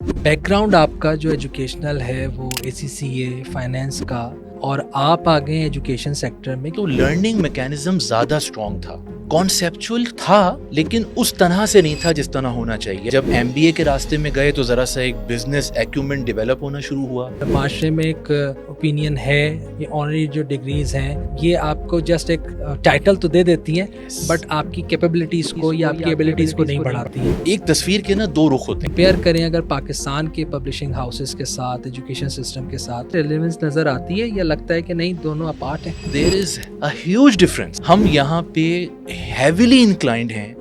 Back ground آپ کا جو ایجوکیشنل ہے وہ ACCA فائنینس کا اور آپ آ گئے ایجوکیشن سیکٹر میں. تو لرننگ میکینزم زیادہ اسٹرانگ تھا, کانسیپچول تھا لیکن اس طرح سے نہیں تھا جس طرح ہونا چاہیے. جب MBA کے راستے میں گئے تو ذرا سا ایک بزنس ایکومنٹ ڈیولپ ہونا شروع ہوا. معاشرے میں ایک اوپینین ہے یہ آنری جو ڈگریز ہیں یہ آپ کو جسٹ ایک ٹائٹل تو دے دیتی ہیں بٹ آپ کی کیپیبلٹیز کو یا آپ کی ایبلٹیز کو نہیں بڑھاتی ہیں. ایک تصویر کے نا دو رخ ہوتے ہیں. کمپیئر کریں اگر پاکستان کے پبلشنگ ہاؤسز کے ساتھ ایجوکیشن سسٹم کے ساتھ ریلیونس نظر آتی ہے یا لگتا ہے کہ نہیں دونوں اپارٹ ہیں؟ There is a huge difference. ہم یہاں پہ heavily inclined ہیں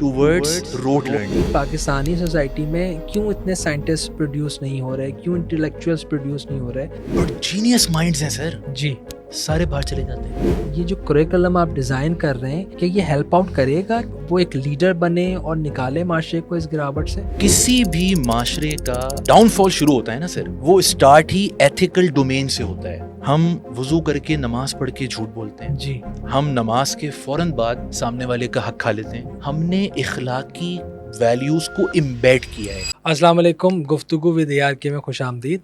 towards rote learning. Pakistani society میں کیوں اتنے سائنٹسٹ پروڈیوس نہیں ہو رہے, کیوں انٹلیکچوئلس پروڈیوس نہیں ہو رہے؟ اور جینیس مائنڈز ہیں سر, جی سارے باہر چلے جاتے ہیں. یہ جو کریکلم آپ ڈیزائن کر رہے ہیں کہ یہ ہیلپ آؤٹ کرے گا وہ ایک لیڈر بنے اور نکالے معاشرے کو اس گراوٹ سے؟ کسی بھی معاشرے کا ڈاؤن فال شروع ہوتا ہے نا سر, وہ اسٹارٹ ہی ایتھیکل ڈومین سے ہوتا ہے. ہم وضو کر کے نماز پڑھ کے جھوٹ بولتے ہیں, جی ہم نماز کے فوراً بعد سامنے والے کا حق کھا لیتے ہیں. ہم نے اخلاقی ویلیوز کو امبیڈ کیا ہے. السلام علیکم, گفتگو ود ARK میں خوش آمدید.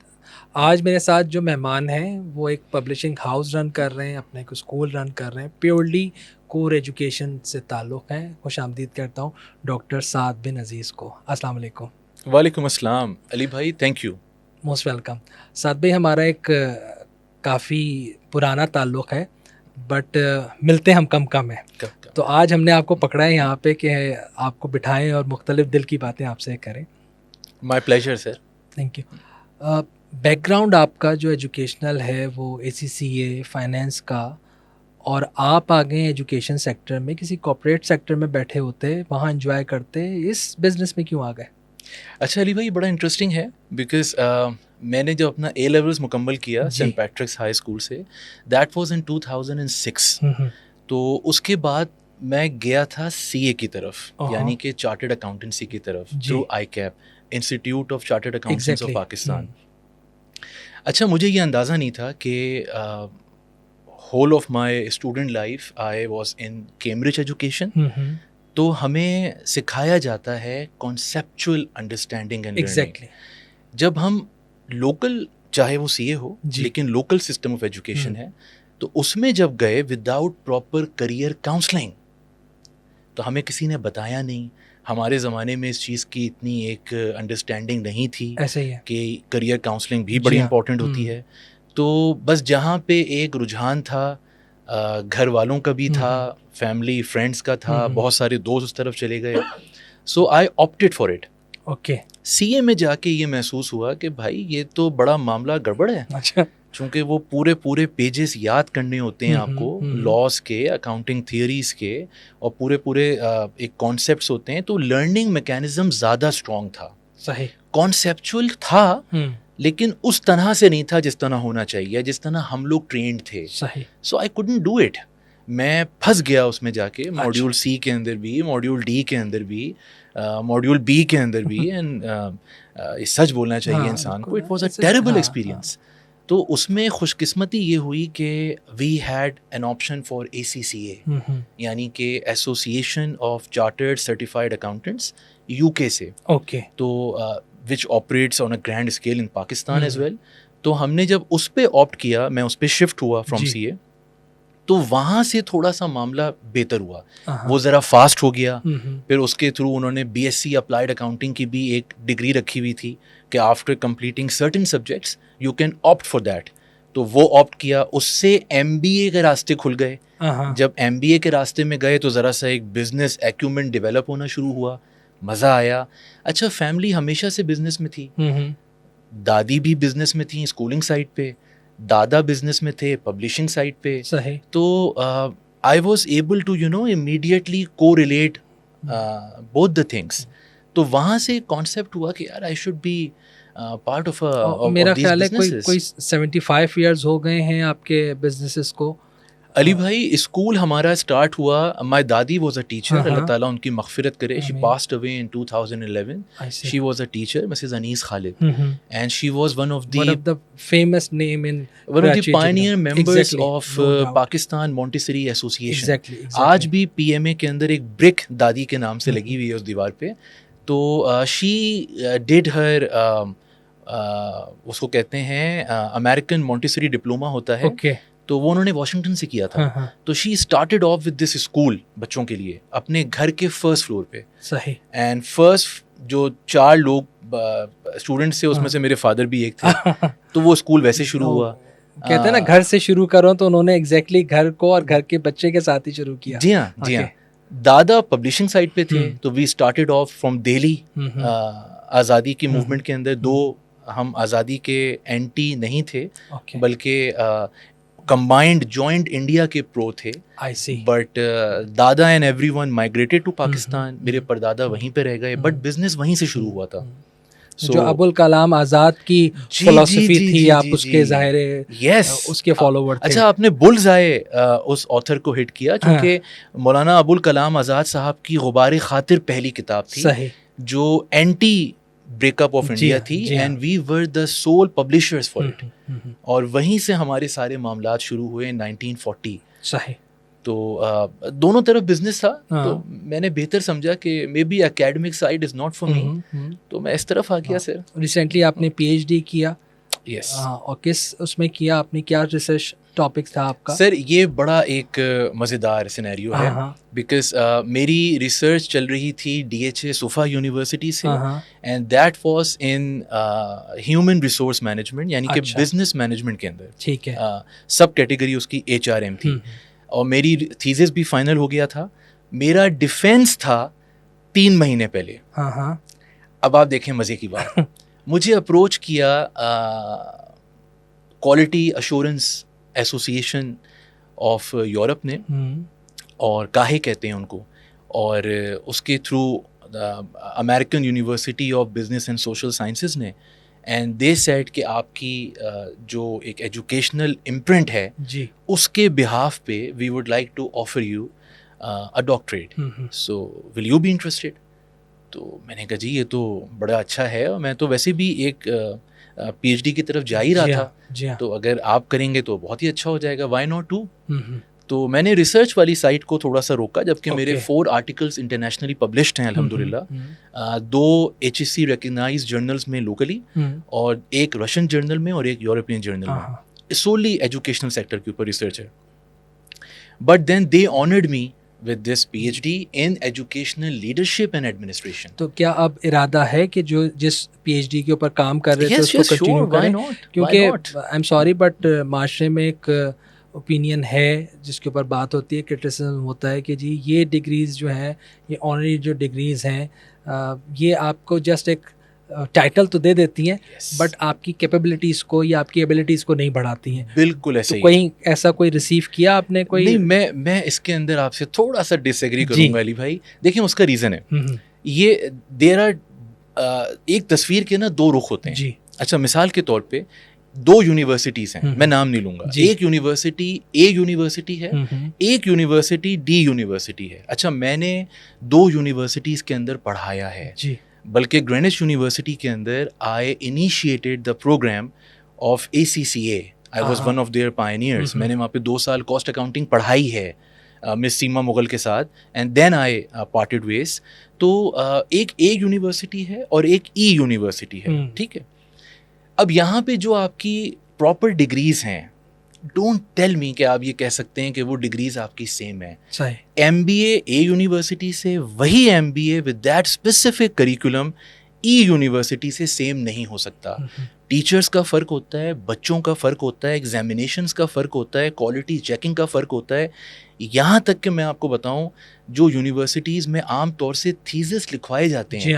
آج میرے ساتھ جو مہمان ہیں وہ ایک پبلشنگ ہاؤس رن کر رہے ہیں, اپنے ایک اسکول رن کر رہے ہیں, پیورلی کور ایجوکیشن سے تعلق ہیں. خوش آمدید کرتا ہوں ڈاکٹر سعد بن عزیز کو. السلام علیکم. وعلیکم السلام علی بھائی, thank you. Most welcome. Saad بھائی ہمارا ایک کافی پرانا تعلق ہے بٹ ملتے ہم کم ہیں, تو آج ہم نے آپ کو پکڑا ہے یہاں پہ کہ آپ کو بٹھائیں اور مختلف دل کی باتیں آپ سے کریں. My pleasure sir. Thank you. Background آپ کا جو ایجوکیشنل ہے وہ ACCA فائنینس کا اور آپ آ گئے ایجوکیشن سیکٹر میں, کسی کارپوریٹ سیکٹر میں بیٹھے ہوتے وہاں انجوائے کرتے, اس بزنس میں کیوں آ گئے؟ اچھا علی بھائی, بڑا انٹرسٹنگ ہے بیکاز میں نے جب اپنا A لیولز مکمل کیا سینٹ پیٹرکس ہائی اسکول سے, دیٹ واز ان 2006. تو اس کے بعد میں گیا تھا CA کی طرف, یعنی کہ چارٹرڈ اکاؤنٹنسی کی طرف, through ICAP, institute of chartered accountants of Pakistan. اچھا, مجھے یہ اندازہ نہیں تھا کہ whole of my student life I was in Cambridge education. تو ہمیں سکھایا جاتا ہے کانسیپچول انڈرسٹینڈنگ اینڈ لرننگ. جب ہم لوکل, چاہے وہ CA ہو لیکن لوکل سسٹم آف ایجوکیشن ہے, تو اس میں جب گئے وداؤٹ پراپر کریئر کاؤنسلنگ, تو ہمیں کسی نے بتایا نہیں. ہمارے زمانے میں اس چیز کی اتنی ایک انڈرسٹینڈنگ نہیں تھی کہ کریئر کاؤنسلنگ بھی بڑی امپورٹنٹ ہوتی ہے. تو بس جہاں پہ ایک رجحان تھا, گھر والوں کا بھی تھا, فیملی فرینڈس کا تھا, بہت سارے دوست اس طرف چلے گئے, so I opted for it. Okay. CA میں جا کے یہ محسوس ہوا کہ بھائی یہ تو بڑا معاملہ گڑبڑ ہے. اچھا. چونکہ وہ پورے پیجز یاد کرنے ہوتے ہیں آپ کو, لاس کے, اکاؤنٹنگ تھیوریز کے, اور پورے ایک کانسیپٹس ہوتے ہیں. تو لرننگ میکینزم زیادہ اسٹرانگ تھا. صحیح. کانسیپچول تھا لیکن اس طرح سے نہیں تھا جس طرح ہونا چاہیے, جس طرح ہم لوگ ٹرینڈ تھے. صحیح. سو آئی کوڈنٹ ڈو اٹ. میں پھنس گیا اس میں جا کے, ماڈیول C کے اندر بھی, ماڈیول D کے اندر بھی, ماڈیول B کے اندر بھی. اینڈ سچ بولنا چاہیے انسان کو, it was a terrible experience. تو اس میں خوش قسمتی یہ ہوئی کہ we had an option for ACCA, یعنی کہ association of chartered certified accountants UK سے. اوکے. تو which operates on a grand scale in Pakistan as well. تو ہم نے جب اس پہ آپٹ کیا, میں اس پہ شفٹ ہوا فرام CA, تو وہاں سے تھوڑا سا معاملہ بہتر ہوا. وہ ذرا فاسٹ ہو گیا. پھر اس کے تھرو انہوں نے BSc اپلائیڈ اکاؤنٹنگ کی بھی ایک ڈگری رکھی ہوئی تھی کہ after completing certain subjects you can opt for that. تو وہ آپٹ کیا, اس سے MBA کے راستے کھل گئے. جب MBA کے راستے میں گئے تو ذرا سا ایک بزنس ایکومنٹ ڈیولپ ہونا شروع ہوا, مزہ آیا. اچھا, فیملی ہمیشہ سے بزنس میں تھی. دادی بھی بزنس میں تھیں اسکولنگ سائٹ پہ, دادا بزنس میں تھے پبلشنگ سائٹ پہ. صحیح. تو I was able to immediately کو ریلیٹ بوتھ دا تھنگس. تو وہاں سے کانسیپٹ ہوا کہ یار I should be part of. میرا خیال ہے کوئی 75 ایئرز ہو گئے ہیں آپ کے بزنسز کو. علی بھائی, اسکول ہمارا اسٹارٹ ہوا, مائی دادی واز اے ٹیچر, اللہ تعالیٰ ان کی مغفرت کرے. She passed away in 2011. She was a teacher, Mrs Anees Khalid, and she was one of the famous name in one of the pioneer members of Pakistan Montessori association. آج بھی PMA کے اندر ایک برک دادی کے نام سے لگی ہوئی ہے اس دیوار پہ. تو شی ڈیڈ ہر اس کو کہتے ہیں امیریکن مونٹیسری ڈپلوما ہوتا ہے, تو وہ انہوں نے واشنگٹن سے کیا تھا. تو she started off with this school بچوں کے لیے اپنے گھر کے فرسٹ فلور پہ. صحیح. اینڈ فرسٹ جو 4 لوگ اسٹوڈنٹس تھے اس میں سے میرے فادر بھی ایک تھے, تو وہ اسکول ویسے شروع ہوا. کہتے ہیں نا گھر سے شروع کرو, تو انہوں نے ایگزیکٹلی گھر کو اور گھر کے بچے کے ساتھ ہی شروع کیا. جی ہاں, جی ہاں. دادا پبلشنگ سائٹ پہ تھے, تو we started off from Delhi. آزادی کی موومنٹ کے اندر دو ہم آزادی کے اینٹی نہیں تھے, بلکہ کمبائنڈ جوائنٹ انڈیا کے پرو تھے. بٹ دادا and everyone migrated to Pakistan. میرے پردادا وہیں پہ رہ گئے, بٹ بزنس وہیں سے شروع ہوا تھا. جو ابوالکلام آزاد کی فلسفی تھی, آپ اس کے ظاہر اس کے فالوور تھے. اچھا, آپ نے بلز آئے اس آتھر کو ہٹ کیا, کیونکہ مولانا ابوالکلام آزاد صاحب کی غبار خاطر پہلی کتاب تھی جو anti break up of India تھی, and we were the sole publishers for it. اور وہیں سے ہمارے سارے معاملات شروع ہوئے 1940. صحیح. تو دونوں طرف بزنس تھا, تو میں نے بہتر سمجھا کہ maybe academic side is not for me, تو میں اس طرف آ گیا. سر ریسنٹلی آپ نے پی ایچ ڈی کیا. یس. اور کس اس میں کیا, آپ نے کیا ریسرچ ٹاپک تھا آپ کا؟ سر یہ بڑا ایک مزیدار سینیریو ہے, بیکاز میری ریسرچ چل رہی تھی D H A Suffa university سے, and that was in human resource management, یعنی کہ بزنس مینجمنٹ کے اندر. ٹھیک ہے. سب کیٹیگری اس کی ایچ آر ایم تھی, اور میری تھیسس بھی فائنل ہو گیا تھا. میرا ڈیفینس تھا 3 مہینے پہلے. اب آپ دیکھیں مزے کی بات, مجھے اپروچ کیا quality assurance association of Europe نے, اور کاہے کہتے ہیں ان کو, اور اس کے through American university of business and social sciences نے, اینڈ دے سیڈ کہ آپ کی جو ایک ایجوکیشنل امپرنٹ ہے اس کے بہاف پہ we would like to offer you a doctorate, so will you be interested. تو میں نے کہا جی یہ تو بڑا اچھا ہے, اور میں تو ویسے بھی ایک پی ایچ ڈی کی طرف جا ہی رہا تھا, تو اگر آپ کریں گے تو بہت ہی اچھا ہو جائے گا, وائی ناٹ ٹو. تو میں نے ریسرچ والی سائٹ کو تھوڑا سا روکا, جبکہ میرے 4 آرٹیکلس انٹرنیشنلی پبلشڈ ہیں الحمدللہ, 2 H S C recognised journals میں لوکلی, اور ایک رشین جرنل میں اور ایک یورپین جرنل میں. سوللی ایجوکیشنل سیکٹر کے اوپر ریسرچ ہے. But then they honoured me with this PhD in educational leadership and administration. تو کیا اب ارادہ ہے کہ جو جس پی ایچ ڈی کے اوپر کام کر رہے تھے اس کو کنٹینیو کریں؟ کیونکہ آئی ایم سوری بٹ معاشرے میں ایک اوپینین ہے جس کے اوپر بات ہوتی ہے, کرٹیسزم ہوتا ہے کہ جی یہ ڈگریز جو ہیں, یہ آنری جو ڈگریز ہیں, یہ آپ کو جسٹ ایک ٹائٹل تو دے دیتی ہیں, بٹ آپ کی کیپیبلٹیز کو یا آپ کی ایبلٹیز کو نہیں بڑھاتی ہیں. بالکل ایسے ہی. کوئی ایسا کوئی ریسیو کیا آپ نے کوئی؟ نہیں, میں اس کے اندر آپ سے تھوڑا سا ڈس ایگری کروں گا علی بھائی. دیکھیں اس کا ریزن ہے یہ, دیر آر ایک تصویر کے نا 2 رخ ہوتے ہیں. اچھا, مثال کے طور پہ 2 یونیورسٹیز ہیں, میں نام نہیں لوں گا. ایک یونیورسٹی اے یونیورسٹی ہے, ایک یونیورسٹی ڈی یونیورسٹی ہے. اچھا, میں نے 2 یونیورسٹیز کے اندر پڑھایا ہے, بلکہ گرینوچ یونیورسٹی کے اندر I initiated the programme of ACCA. I was one of their pioneers. میں نے وہاں پہ 2 سال کاسٹ اکاؤنٹنگ پڑھائی ہے مس سیما مغل کے ساتھ, اینڈ دین آئی پارٹڈ ویز. تو ایک اے یونیورسٹی ہے اور ایک ای یونیورسٹی ہے, ٹھیک ہے. اب یہاں پہ جو آپ کی پراپر ڈگریز ہیں, ڈونٹ ٹیل می کہ آپ یہ کہہ سکتے ہیں کہ وہ ڈگریز آپ کی سیم ہیں. ایم بی اے یونیورسٹی سے وہی M B A with that specific curriculum a university سے سیم نہیں ہو سکتا. ٹیچرس کا فرق ہوتا ہے, بچوں کا فرق ہوتا ہے, ایگزامینیشنس کا فرق ہوتا ہے, کوالٹی چیکنگ کا فرق ہوتا ہے. یہاں تک کہ میں آپ کو بتاؤں, جو یونیورسٹیز میں عام طور سے تھیسس لکھوائے جاتے ہیں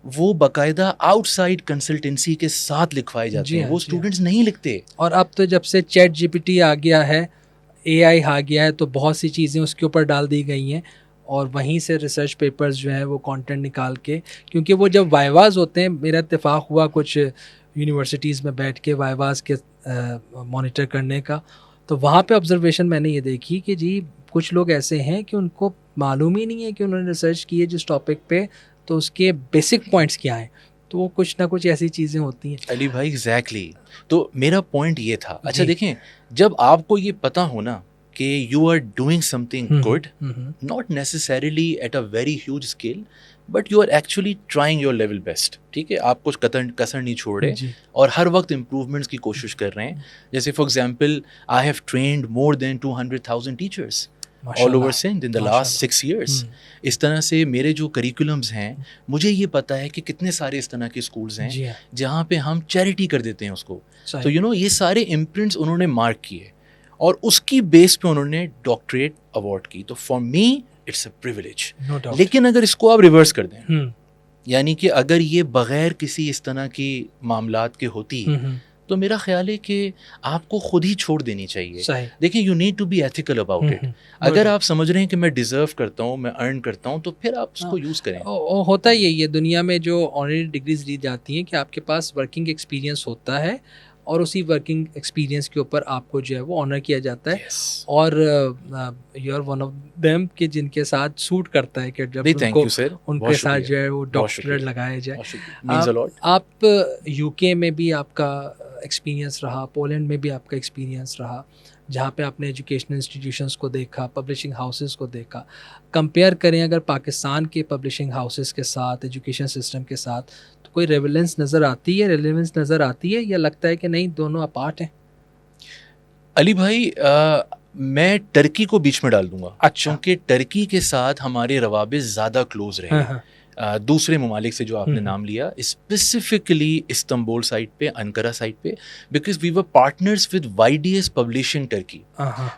وہ باقاعدہ آؤٹ سائڈ کنسلٹنسی کے ساتھ لکھوائے جاتے ہیں, وہ اسٹوڈنٹس نہیں لکھتے. اور اب تو جب سے چیٹ جی پی ٹی آ گیا ہے, اے آئی آ گیا ہے, تو بہت سی چیزیں اس کے اوپر ڈال دی گئی ہیں, اور وہیں سے ریسرچ پیپرز جو ہیں وہ کانٹینٹ نکال کے, کیونکہ وہ جب وائواز ہوتے ہیں, میرا اتفاق ہوا کچھ یونیورسٹیز میں بیٹھ کے وائواز کے مانیٹر کرنے کا, تو وہاں پہ آبزرویشن میں نے یہ دیکھی کہ جی کچھ لوگ ایسے ہیں کہ ان کو معلوم ہی نہیں ہے کہ انہوں نے ریسرچ کی ہے جس ٹاپک پہ, تو اس کے بیسک پوائنٹس کیا ہیں. تو وہ کچھ نہ کچھ ایسی چیزیں ہوتی ہیں. علی بھائی ایگزیکٹلی, تو میرا پوائنٹ یہ تھا. اچھا دیکھیں, جب آپ کو یہ پتہ ہو نا کہ you are doing something good, not necessarily at a very huge scale, but you are actually trying your level best. ٹھیک ہے, آپ کچھ کسر نہیں چھوڑ رہے اور ہر وقت امپروومنٹس کی کوشش کر رہے ہیں. جیسے for example I have trained more than 200,000 teachers all over Sindh in the last 6 years. اس طرح سے میرے جو کریکولمز ہیں, مجھے یہ پتا ہے کہ کتنے سارے اس طرح کے اسکولز ہیں جہاں پہ ہم چیریٹی کر دیتے ہیں اس کو. تو یہ سارے امپرنٹس انہوں نے مارک کیے اور اس کی بیس پہ انہوں نے ڈاکٹریٹ ایوارڈ کی. تو for me it's a privilege. لیکن اگر اس کو آپ ریورس کر دیں, یعنی کہ اگر یہ بغیر کسی اس طرح کی معاملات کے ہوتی تو میرا خیال ہے کہ آپ کو خود ہی چھوڑ دینی چاہیے. دیکھیں, you need to be ethical about it. اگر آپ سمجھ رہے ہیں کہ میں ڈیزرو کرتا ہوں, میں ارن کرتا ہوں, تو پھر آپ اس کو یوز کریں. ہوتا ہی یہی ہے دنیا میں جو آنرری ڈگریز دی جاتی ہیں کہ آپ کے پاس ورکنگ ایکسپیرینس ہوتا ہے اور اسی ورکنگ ایکسپیرینس کے اوپر آپ کو جو ہے وہ آنر کیا جاتا ہے. اور you are one of them کہ جن کے ساتھ سوٹ کرتا ہے کہ جب ان کے ساتھ جو ہے وہ ڈاکٹریٹ لگایا جائے. آپ یو کے میں بھی آپ کا ایکسپیرینس رہا, پولینڈ میں بھی آپ کا ایکسپیرینس رہا, جہاں پہ آپ نے ایجوکیشنل انسٹیٹیوشنس کو دیکھا, پبلشنگ ہاؤسز کو دیکھا. کمپیئر کریں اگر پاکستان کے پبلشنگ ہاؤسز کے ساتھ, ایجوکیشن سسٹم کے ساتھ, تو کوئی ریلیونس نظر آتی ہے یا لگتا ہے کہ نہیں دونوں اپارٹ ہیں؟ علی بھائی, میں ٹرکی کو بیچ میں ڈال دوں گا. اچھا. کیونکہ ٹرکی کے ساتھ ہمارے روابط زیادہ کلوز رہے دوسرے ممالک سے جو آپ نے نام لیا, اسپیسیفکلی استنبول سائٹ پہ, انقرہ سائٹ پہ, because we were partners with YDS publishing Turkey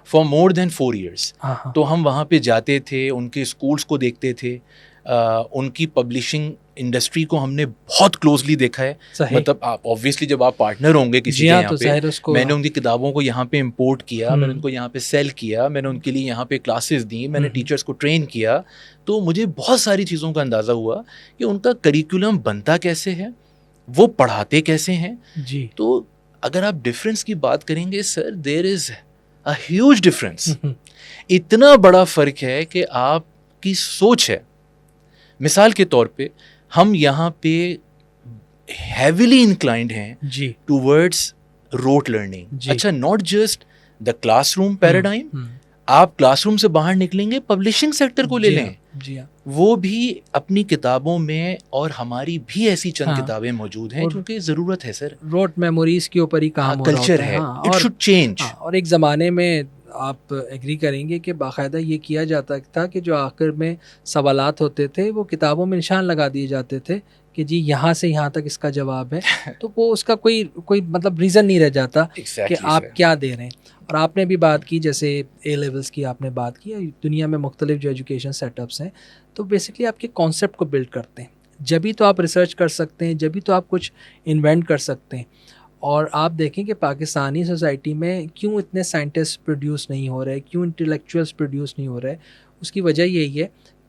for more than 4 years. تو ہم وہاں پہ جاتے تھے, ان کے اسکولس کو دیکھتے تھے, ان کی پبلشنگ انڈسٹری کو ہم نے بہت کلوزلی دیکھا ہے. مطلب آپ آبویسلی جب آپ پارٹنر ہوں گے کسی کے یہاں پہ, میں نے ان کی کتابوں کو یہاں پہ امپورٹ کیا, میں نے ان کو یہاں پہ سیل کیا, میں نے ان کے لیے یہاں پہ کلاسز دیں, میں نے ٹیچرس کو ٹرین کیا, تو مجھے بہت ساری چیزوں کا اندازہ ہوا کہ ان کا کریکولم بنتا کیسے ہے, وہ پڑھاتے کیسے ہیں. جی. تو اگر آپ ڈفرینس کی بات کریں گے سر, دیر از اے ہیوج ڈفرینس. اتنا بڑا فرق ہے کہ آپ کی سوچ ہے. مثال کے طور پہ ہم یہاں پہ ہیویلی انکلائنڈ ہیں ٹوورڈس روٹ لرننگ. اچھا, not just the class room paradigm, آپ کلاس روم سے باہر نکلیں گے, پبلشنگ سیکٹر کو لے لیں, وہ بھی اپنی کتابوں میں, اور ہماری بھی ایسی چند کتابیں موجود ہیں کیونکہ ضرورت ہے سر, روٹ میموریز کے اوپر ہی کام ہو رہا کلچر ہے, اٹ شوڈ چینج. اور ایک زمانے میں آپ ایگری کریں گے کہ باقاعدہ یہ کیا جاتا تھا کہ جو آخر میں سوالات ہوتے تھے وہ کتابوں میں نشان لگا دیے جاتے تھے کہ جی یہاں سے یہاں تک اس کا جواب ہے, تو وہ اس کا کوئی مطلب ریزن نہیں رہ جاتا کہ آپ کیا دے رہے ہیں. اور آپ نے بھی بات کی جیسے اے لیولس کی آپ نے بات کی, دنیا میں مختلف جو ایجوکیشن سیٹ اپس ہیں, تو بیسکلی آپ کے کانسیپٹ کو بلڈ کرتے ہیں, جبھی تو آپ ریسرچ کر سکتے ہیں, جبھی تو آپ کچھ انوینٹ کر سکتے ہیں. اور آپ دیکھیں کہ پاکستانی سوسائٹی میں کیوں اتنے سائنٹسٹ پروڈیوس نہیں ہو رہے, کیوں انٹلیکچوئلس پروڈیوس نہیں ہو رہے. اس کی وجہ یہی ہے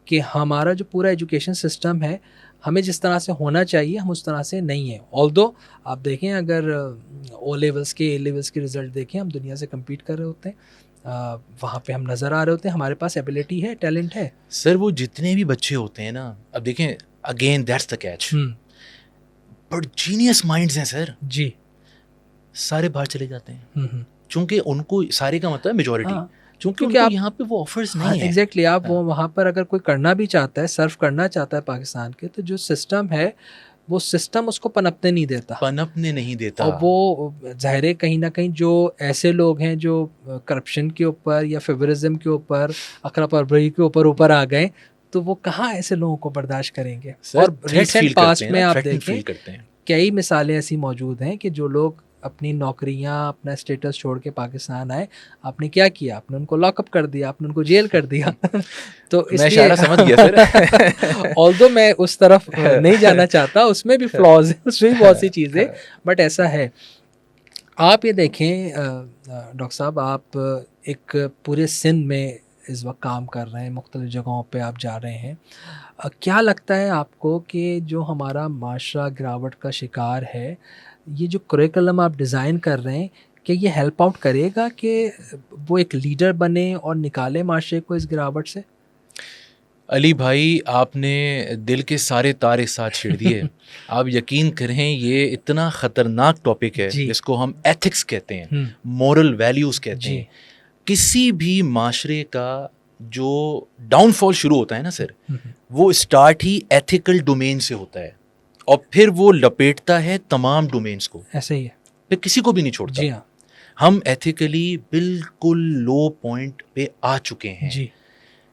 کہ ہمارا جو پورا ایجوکیشن سسٹم ہے, ہمیں جس طرح سے ہونا چاہیے ہم اس طرح سے نہیں ہیں. آلدو آپ دیکھیں اگر او لیولس کے اے لیولس کے رزلٹ دیکھیں, ہم دنیا سے کمپیٹ کر رہے ہوتے ہیں, وہاں پہ ہم نظر آ رہے ہوتے ہیں, ہمارے پاس ایبلٹی ہے, ٹیلنٹ ہے. سر وہ جتنے بھی بچے ہوتے ہیں نا, اب دیکھیں again that's the catch, but genius minds ہیں سر, جی, سارے باہر چلے جاتے ہیں, چونکہ ان کو سارے کا مطلب میجورٹی, چونکہ آپ یہاں پہ وہ آفرز نہیں ہیں. ایگزیکٹلی, آپ وہاں پر اگر کوئی کرنا بھی چاہتا ہے, سرو کرنا چاہتا ہے پاکستان کے, تو جو سسٹم ہے وہ سسٹم اس کو پنپنے نہیں دیتا. اور وہ ظاہر ہے کہیں نہ کہیں جو ایسے لوگ ہیں جو کرپشن کے اوپر یا فیورزم کے اوپر, اقرا پربری کے اوپر آ گئے, تو وہ کہاں ایسے لوگوں کو برداشت کریں گے. اور ریسنٹ پاسٹ میں آپ دیکھیں کئی مثالیں ایسی موجود ہیں کہ جو لوگ اپنی نوکریاں, اپنا اسٹیٹس چھوڑ کے پاکستان آئے, آپ نے کیا کیا, آپ نے ان کو لاک اپ کر دیا, آپ نے ان کو جیل کر دیا. تو اس میں اشارہ سمجھ گیا سر. آلدو میں اس طرف نہیں جانا چاہتا, اس میں بھی فلاز ہیں, اس میں بھی بہت سی چیزیں, بٹ ایسا ہے. آپ یہ دیکھیں ڈاکٹر صاحب, آپ ایک پورے سندھ میں اس وقت کام کر رہے ہیں, مختلف جگہوں پہ آپ جا رہے ہیں. کیا لگتا ہے آپ کو کہ جو ہمارا معاشرہ گراوٹ کا شکار ہے, یہ جو کریکولم آپ ڈیزائن کر رہے ہیں, کہ یہ ہیلپ آؤٹ کرے گا کہ وہ ایک لیڈر بنے اور نکالے معاشرے کو اس گراوٹ سے؟ علی بھائی, آپ نے دل کے سارے تار ایک ساتھ چھیڑ دیے. آپ یقین کریں یہ اتنا خطرناک ٹاپک ہے جس کو ہم ایتھکس کہتے ہیں, مورل ویلیوز کہتے ہیں. کسی بھی معاشرے کا جو ڈاؤن فال شروع ہوتا ہے نا سر, وہ اسٹارٹ ہی ایتھیکل ڈومین سے ہوتا ہے اور پھر وہ لپیٹتا ہے تمام ڈومینس کو. ایسے ہی ہے, پھر کسی کو بھی نہیں چھوڑتا. جی ہاں, ہم ایتھیکلی بالکل لو پوائنٹ پہ آ چکے ہیں. جی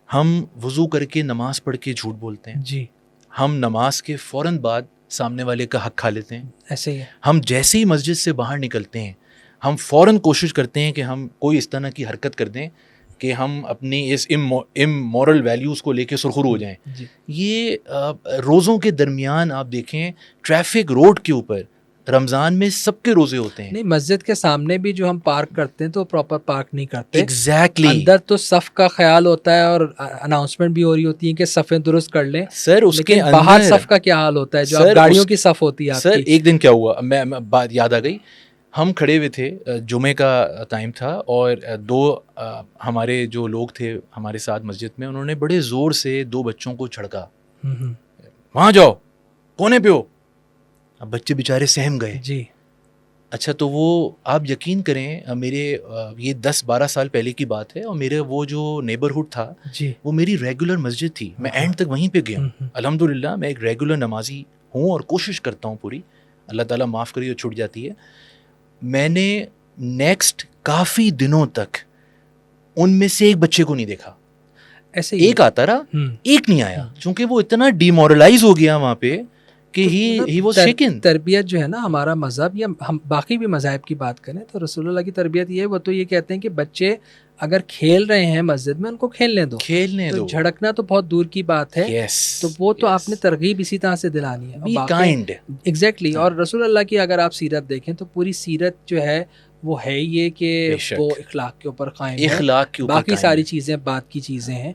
ہم وضو کر کے نماز پڑھ کے جھوٹ بولتے ہیں. جی, ہم نماز کے فوراً بعد سامنے والے کا حق کھا لیتے ہیں. ایسے ہی ہے. ہم جیسے ہی مسجد سے باہر نکلتے ہیں ہم فوراً کوشش کرتے ہیں کہ ہم کوئی اس طرح کی حرکت کر دیں کہ ہم اپنی اس امورل ویلیوز کو لے کے سرخرو ہو جائیں. جی, یہ روزوں کے درمیان آپ دیکھیں ٹریفک روڈ کے اوپر رمضان میں سب کے روزے ہوتے ہیں. نہیں, مسجد کے سامنے بھی جو ہم پارک کرتے ہیں تو پراپر پارک نہیں کرتے. ایگزیکٹلی. اندر تو صف کا خیال ہوتا ہے اور اناؤنسمنٹ بھی ہو رہی ہوتی ہے کہ صفیں درست کر لیں سر. اس کے لیکن باہر صف کا کیا حال ہوتا ہے جو آپ گاڑیوں کی صف ہوتی ہے آپ سر. کی. ایک دن کیا ہوا, میں بات یاد آ گئی, ہم کھڑے ہوئے تھے, جمعے کا ٹائم تھا, اور دو ہمارے جو لوگ تھے ہمارے ساتھ مسجد میں, انہوں نے بڑے زور سے دو بچوں کو چھڑکا, وہاں جاؤ, کونے پہ ہو. اب بچے بیچارے سہم گئے. جی. اچھا, تو وہ آپ یقین کریں میرے یہ 10-12 سال پہلے کی بات ہے, اور میرے وہ جو نیبرہڈ تھا جی, وہ میری ریگولر مسجد تھی. میں اینڈ تک وہیں پہ گیا ہوں. الحمدللہ میں ایک ریگولر نمازی ہوں اور کوشش کرتا ہوں پوری, اللہ تعالیٰ معاف کریے چھوٹ جاتی ہے. میں نے نیکسٹ کافی دنوں تک ان میں سے ایک بچے کو نہیں دیکھا. ایسے ایک آتا رہا, ایک نہیں آیا, چونکہ وہ اتنا ڈیمورلائز ہو گیا وہاں پہ کہ ہی واز شیکن. تربیت جو ہے نا, ہمارا مذہب یا ہم باقی بھی مذاہب کی بات کریں تو رسول اللہ کی تربیت یہ ہے, وہ تو یہ کہتے ہیں کہ بچے اگر کھیل رہے ہیں مسجد میں ان کو کھیلنے دو, کھیلنے دو. جھڑکنا تو بہت دور کی بات ہے. تو وہ تو آپ نے ترغیب اسی طرح سے دلانی ہے. Be kind. ایگزیکٹلی. اور رسول اللہ کی اگر آپ سیرت دیکھیں تو پوری سیرت جو ہے وہ ہے یہ کہ وہ اخلاق کے اوپر قائم ہے, اخلاق کے اوپر باقی ساری چیزیں بات کی چیزیں ہیں.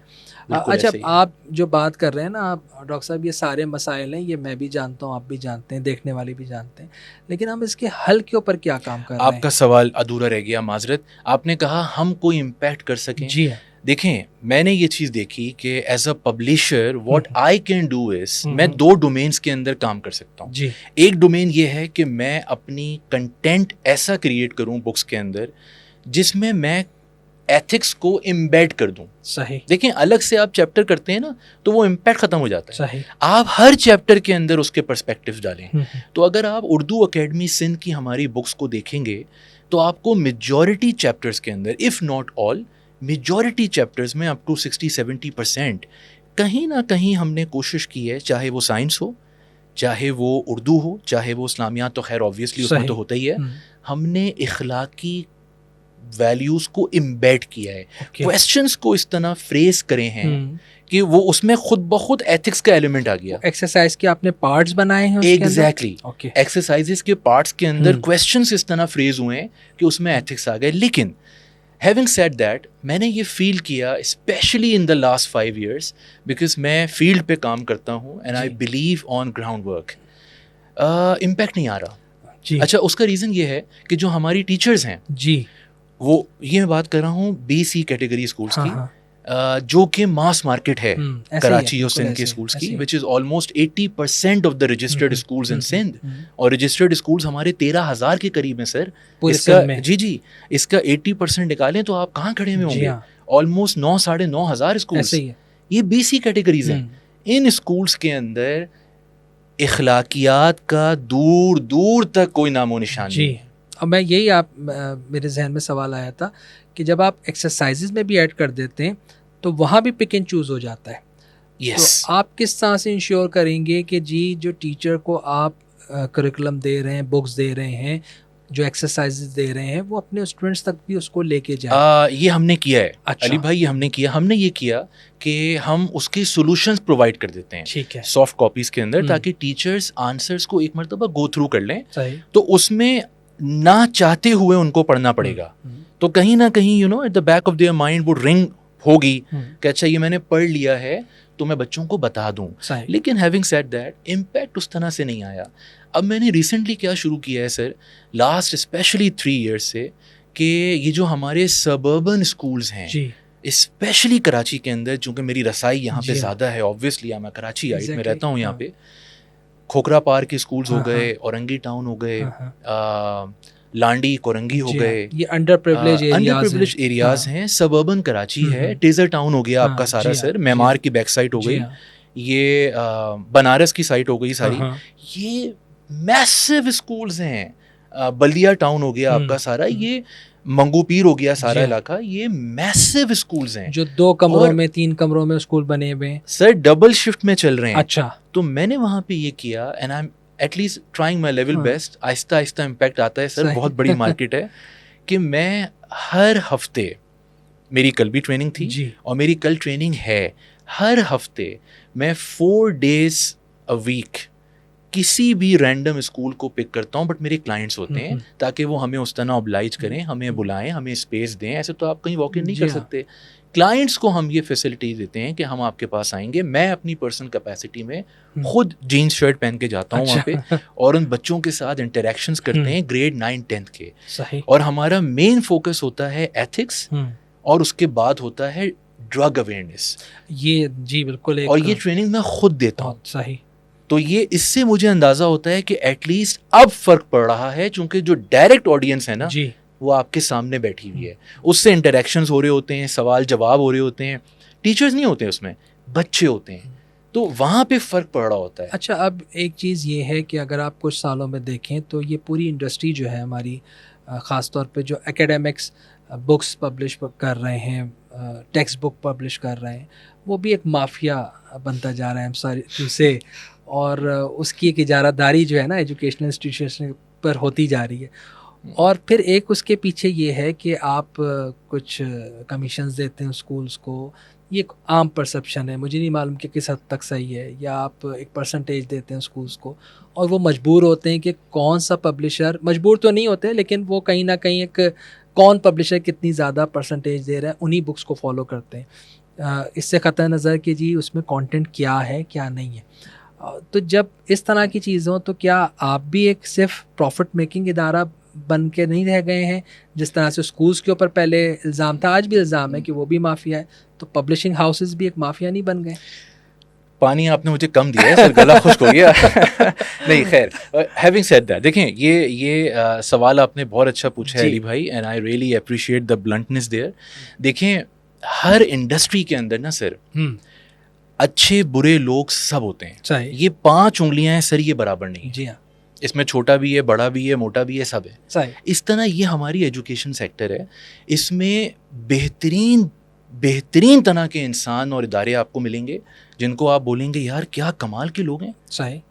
اچھا, آپ جو بات کر رہے ہیں نا آپ ڈاکٹر صاحب, یہ سارے مسائل ہیں, یہ میں بھی جانتا ہوں, آپ بھی جانتے ہیں, دیکھنے والے بھی جانتے ہیں, لیکن ہم اس کے حل کے اوپر کیا کام کر رہے ہیں؟ آپ کا سوال ادھورا رہ گیا, معذرت. آپ نے کہا ہم کوئی امپیکٹ کر سکیں. جی ہاں. دیکھیں, میں نے یہ چیز دیکھی کہ as a publisher what I can do is, میں 2 ڈومینس کے اندر کام کر سکتا ہوں. جی. ایک ڈومین یہ ہے کہ میں اپنی کنٹینٹ ایسا کریٹ کروں بکس کے اندر جس میں ایتھکس کو امبیڈ کر دوں. صحیح. دیکھیں, الگ سے آپ چیپٹر کرتے ہیں نا تو وہ امپیکٹ ختم ہو جاتا ہے. صحیح. آپ ہر چیپٹر کے اندر اس کے پرسپیکٹیوز ڈالیں. تو اگر آپ اردو اکیڈمی سندھ کی ہماری بکس کو دیکھیں گے تو آپ کو میجورٹی چیپٹرز کے اندر, if not all, majority chapters میں اپ ٹو 60-70% کہیں نہ کہیں ہم نے کوشش کی ہے, چاہے وہ سائنس ہو, چاہے وہ اردو ہو, چاہے وہ اسلامیات, تو خیر آبویسلی اس میں تو ہوتا ہی ہے, ہم نے اخلاقی ویلیوز کو امبیڈ کیا ہے. کویسچنز کو اس طرح فریز کرے ہیں کہ وہ اس میں خود بخود ایتھکس کا ایلیمنٹ آ گیا. ایکسرسائز کے آپ نے پارٹس بنائے ہیں. ایگزیکٹلی. ایکسرسائزز کے پارٹس کے اندر کویسچنز اس طرح فریز ہوئے ہیں کہ اس میں ایتھکس آ گئے. لیکن having said that, میں نے یہ فیل کیا specially in the last 5 years, because میں فیلڈ پہ کام کرتا ہوں and I believe on ground work, impact نہیں آ رہا. اچھا, اس کا ریزن یہ ہے کہ جو ہماری ٹیچرز ہیں, جی, وہ یہ میں بات کر رہا ہوں BC کیٹیگری اسکولس کی, جو کہ ماس مارکیٹ ہے کراچی اور سندھ کے اسکولس کی, which is almost 80% of the registered schools in Sindh. اور رجسٹرڈ اسکولز ہمارے 13,000 کے قریب ہیں سر. اس کا جی اس کا 80% نکالیں تو آپ کہاں کھڑے ہوئے ہوں گے؟ Almost 9,500 schools. یہ BC کیٹیگریز ہیں. ان اسکولس کے اندر اخلاقیات کا دور دور تک کوئی نام و نشان نہیں. اب میں یہی میرے ذہن میں سوال آیا تھا کہ جب آپ ایکسرسائزز میں بھی ایڈ کر دیتے ہیں تو وہاں بھی پک اینڈ چوز ہو جاتا ہے. تو آپ کس طرح سے انشور کریں گے کہ جی جو ٹیچر کو آپ کریکولم دے رہے ہیں, بکس دے رہے ہیں, جو ایکسرسائزز دے رہے ہیں, وہ اپنے اسٹوڈنٹس تک بھی اس کو لے کے جائیں؟ یہ ہم نے کیا ہے علی بھائی, یہ ہم نے یہ کیا کہ ہم اس کے سولوشنز پرووائڈ کر دیتے ہیں. ٹھیک ہے. سافٹ کاپیز کے اندر, تاکہ ٹیچرز آنسرز کو ایک مرتبہ گو تھرو کر لیں. تو اس میں نہ چاہتے ہوئے ان کو پڑھنا پڑے گا, تو کہیں نہ کہیں at the back of their mind وہ رنگ ہوگی کہ اچھا یہ میں نے پڑھ لیا ہے تو میں بچوں کو بتا دوں. لیکن ہیونگ سیڈ دیٹ, امپیکٹ اس طرح سے نہیں آیا. اب میں نے ریسنٹلی کیا شروع کیا ہے سر, لاسٹ اسپیشلی 3 years سے, کہ یہ جو ہمارے سبربن اسکولز ہیں, اسپیشلی کراچی کے اندر, چونکہ میری رسائی یہاں پہ زیادہ ہے, آبویسلی میں کراچی آئی میں رہتا ہوں یہاں پہ, کھوکھرا پارک کے اسکولز ہو گئے, اورنگی ٹاؤن ہو گئے, لانڈی کورنگی ہو گئے, یہ انڈر پریولیج ایریاز ہیں, سبربن کراچی ہے, ٹیزر ٹاؤن ہو گیا آپ کا سارا سر, معمار کی بیک سائڈ ہو گئی, یہ بنارس کی سائٹ ہو گئی ساری, یہ میسو اسکولز ہیں, بلدیا ٹاؤن ہو گیا آپ کا سارا, یہ منگو پیر ہو گیا سارا علاقہ, یہ میسو اسکولز ہیں جو 2 کمروں میں 3 کمروں میں اسکول بنے ہوئے ہیں سر, ڈبل شفٹ میں چل رہے ہیں. اچھا, تو میں نے وہاں پہ یہ کیا, and I am at least trying my level best, آہستہ آہستہ امپیکٹ آتا ہے سر, بہت بڑی مارکیٹ ہے, کہ میں ہر ہفتے, میری کل بھی ٹریننگ تھی اور میری کل ٹریننگ ہے, ہر ہفتے میں 4 days a week کسی بھی رینڈم اسکول کو پک کرتا ہوں, بٹ میرے کلائنٹس ہوتے ہیں, تاکہ وہ ہمیں اس طرح oblige کریں, ہمیں بلائیں, ہمیں اسپیس دیں. ایسے تو آپ کہیں واک ان نہیں کر سکتے. کلائنٹس کو ہم یہ فیسلٹی دیتے ہیں کہ ہم آپ کے پاس آئیں گے, میں اپنی پرسنل کیپیسٹی میں خود جینس شرٹ پہن کے جاتا ہوں وہاں پہ, اور ان بچوں کے ساتھ انٹریکشنز کرتے ہیں گریڈ 9-10 کے, اور ہمارا مین فوکس ہوتا ہے ایتھکس, اور اس کے بعد ہوتا ہے ڈرگ اویئرنیس. یہ جی بالکل, اور یہ ٹریننگ میں خود دیتا ہوں. صحیح. تو یہ اس سے مجھے اندازہ ہوتا ہے کہ ایٹ لیسٹ اب فرق پڑ رہا ہے, چونکہ جو ڈائریکٹ آڈینس ہے نا وہ آپ کے سامنے بیٹھی ہوئی ہے, اس سے انٹریکشنز ہو رہے ہوتے ہیں, سوال جواب ہو رہے ہوتے ہیں, ٹیچرز نہیں ہوتے اس میں, بچے ہوتے ہیں, تو وہاں پہ فرق پڑ رہا ہوتا ہے. اچھا, اب ایک چیز یہ ہے کہ اگر آپ کچھ سالوں میں دیکھیں تو یہ پوری انڈسٹری جو ہے ہماری, خاص طور پہ جو اکیڈمکس بکس پبلش کر رہے ہیں, ٹیکسٹ بک پبلش کر رہے ہیں, وہ بھی ایک مافیا بنتا جا رہا ہے ساری سے, اور اس کی ایک اجارہ داری جو ہے نا ایجوکیشنل انسٹیٹیوشن پر ہوتی جا رہی ہے. اور پھر ایک اس کے پیچھے یہ ہے کہ آپ کچھ کمیشنز دیتے ہیں اسکولز کو, یہ ایک عام پرسپشن ہے, مجھے نہیں معلوم کہ کس حد تک صحیح ہے, یا آپ ایک پرسنٹیج دیتے ہیں اسکولز کو, اور وہ مجبور ہوتے ہیں کہ کون سا پبلشر, مجبور تو نہیں ہوتے لیکن وہ کہیں نہ کہیں ایک کون پبلشر کتنی زیادہ پرسنٹیج دے رہا ہے انہی بکس کو فالو کرتے ہیں. اس سے قطع نظر کہ جی اس میں کانٹینٹ کیا ہے کیا نہیں ہے. تو جب اس طرح کی چیز ہوں تو کیا آپ بھی ایک صرف پروفٹ میکنگ ادارہ بن کے نہیں رہ گئے ہیں؟ جس طرح سے اسکولس کے اوپر پہلے الزام تھا, آج بھی الزام ہے کہ وہ بھی مافیا ہے, تو پبلشنگ ہاؤسز بھی ایک مافیا نہیں بن گئے؟ پانی آپ نے مجھے کم دیا ہے سر, گلا خشک ہو گیا. نہیں خیر, ہیونگ سیڈ دیٹ, دیکھیں یہ سوال آپ نے بہت اچھا پوچھا ہے علی بھائی, and I really appreciate the bluntness there. دیکھیں ہر انڈسٹری کے اندر نا سر اچھے برے لوگ سب ہوتے ہیں, یہ 5 انگلیاں ہیں سر, یہ برابر نہیں. جی ہاں, اس میں چھوٹا بھی ہے, بڑا بھی ہے, موٹا بھی ہے, سب ہے. اس طرح یہ ہماری ایجوکیشن سیکٹر ہے, اس میں بہترین طرح کے انسان اور ادارے آپ کو ملیں گے جن کو آپ بولیں گے یار کیا کمال کے لوگ ہیں,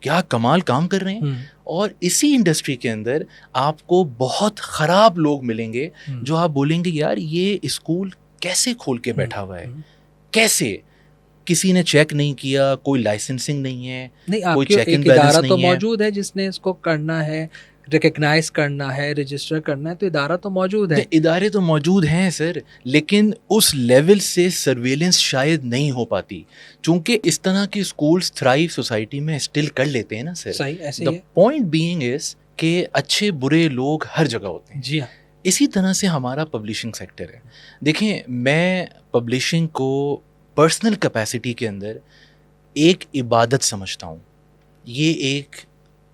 کیا کمال کام کر رہے ہیں. اور اسی انڈسٹری کے اندر آپ کو بہت خراب لوگ ملیں گے جو آپ بولیں گے یار یہ اسکول کیسے کھول کے بیٹھا ہوا ہے, کیسے, کسی نے چیک نہیں کیا, کوئی لائسنسنگ نہیں ہے, کوئی چیک اینڈ بیلنس نہیں ہے. تو موجود ہے جس نے اس کو کرنا ہے, ریکگنائز کرنا ہے, رجسٹر کرنا ہے, تو ادارہ تو موجود ہے. ادارے تو موجود ہیں سر, لیکن اس لیول سے سرویلنس شاید نہیں ہو پاتی, چونکہ اس طرح کے اسکولس تھرائیو سوسائٹی میں اسٹل کر لیتے ہیں نا سر. دا پوائنٹ بینگ از کہ اچھے برے لوگ ہر جگہ ہوتے ہیں. جی ہاں, اسی طرح سے ہمارا پبلشنگ سیکٹر ہے. دیکھیں میں پبلشنگ کو پرسنل کیپیسٹی کے اندر ایک عبادت سمجھتا ہوں, یہ ایک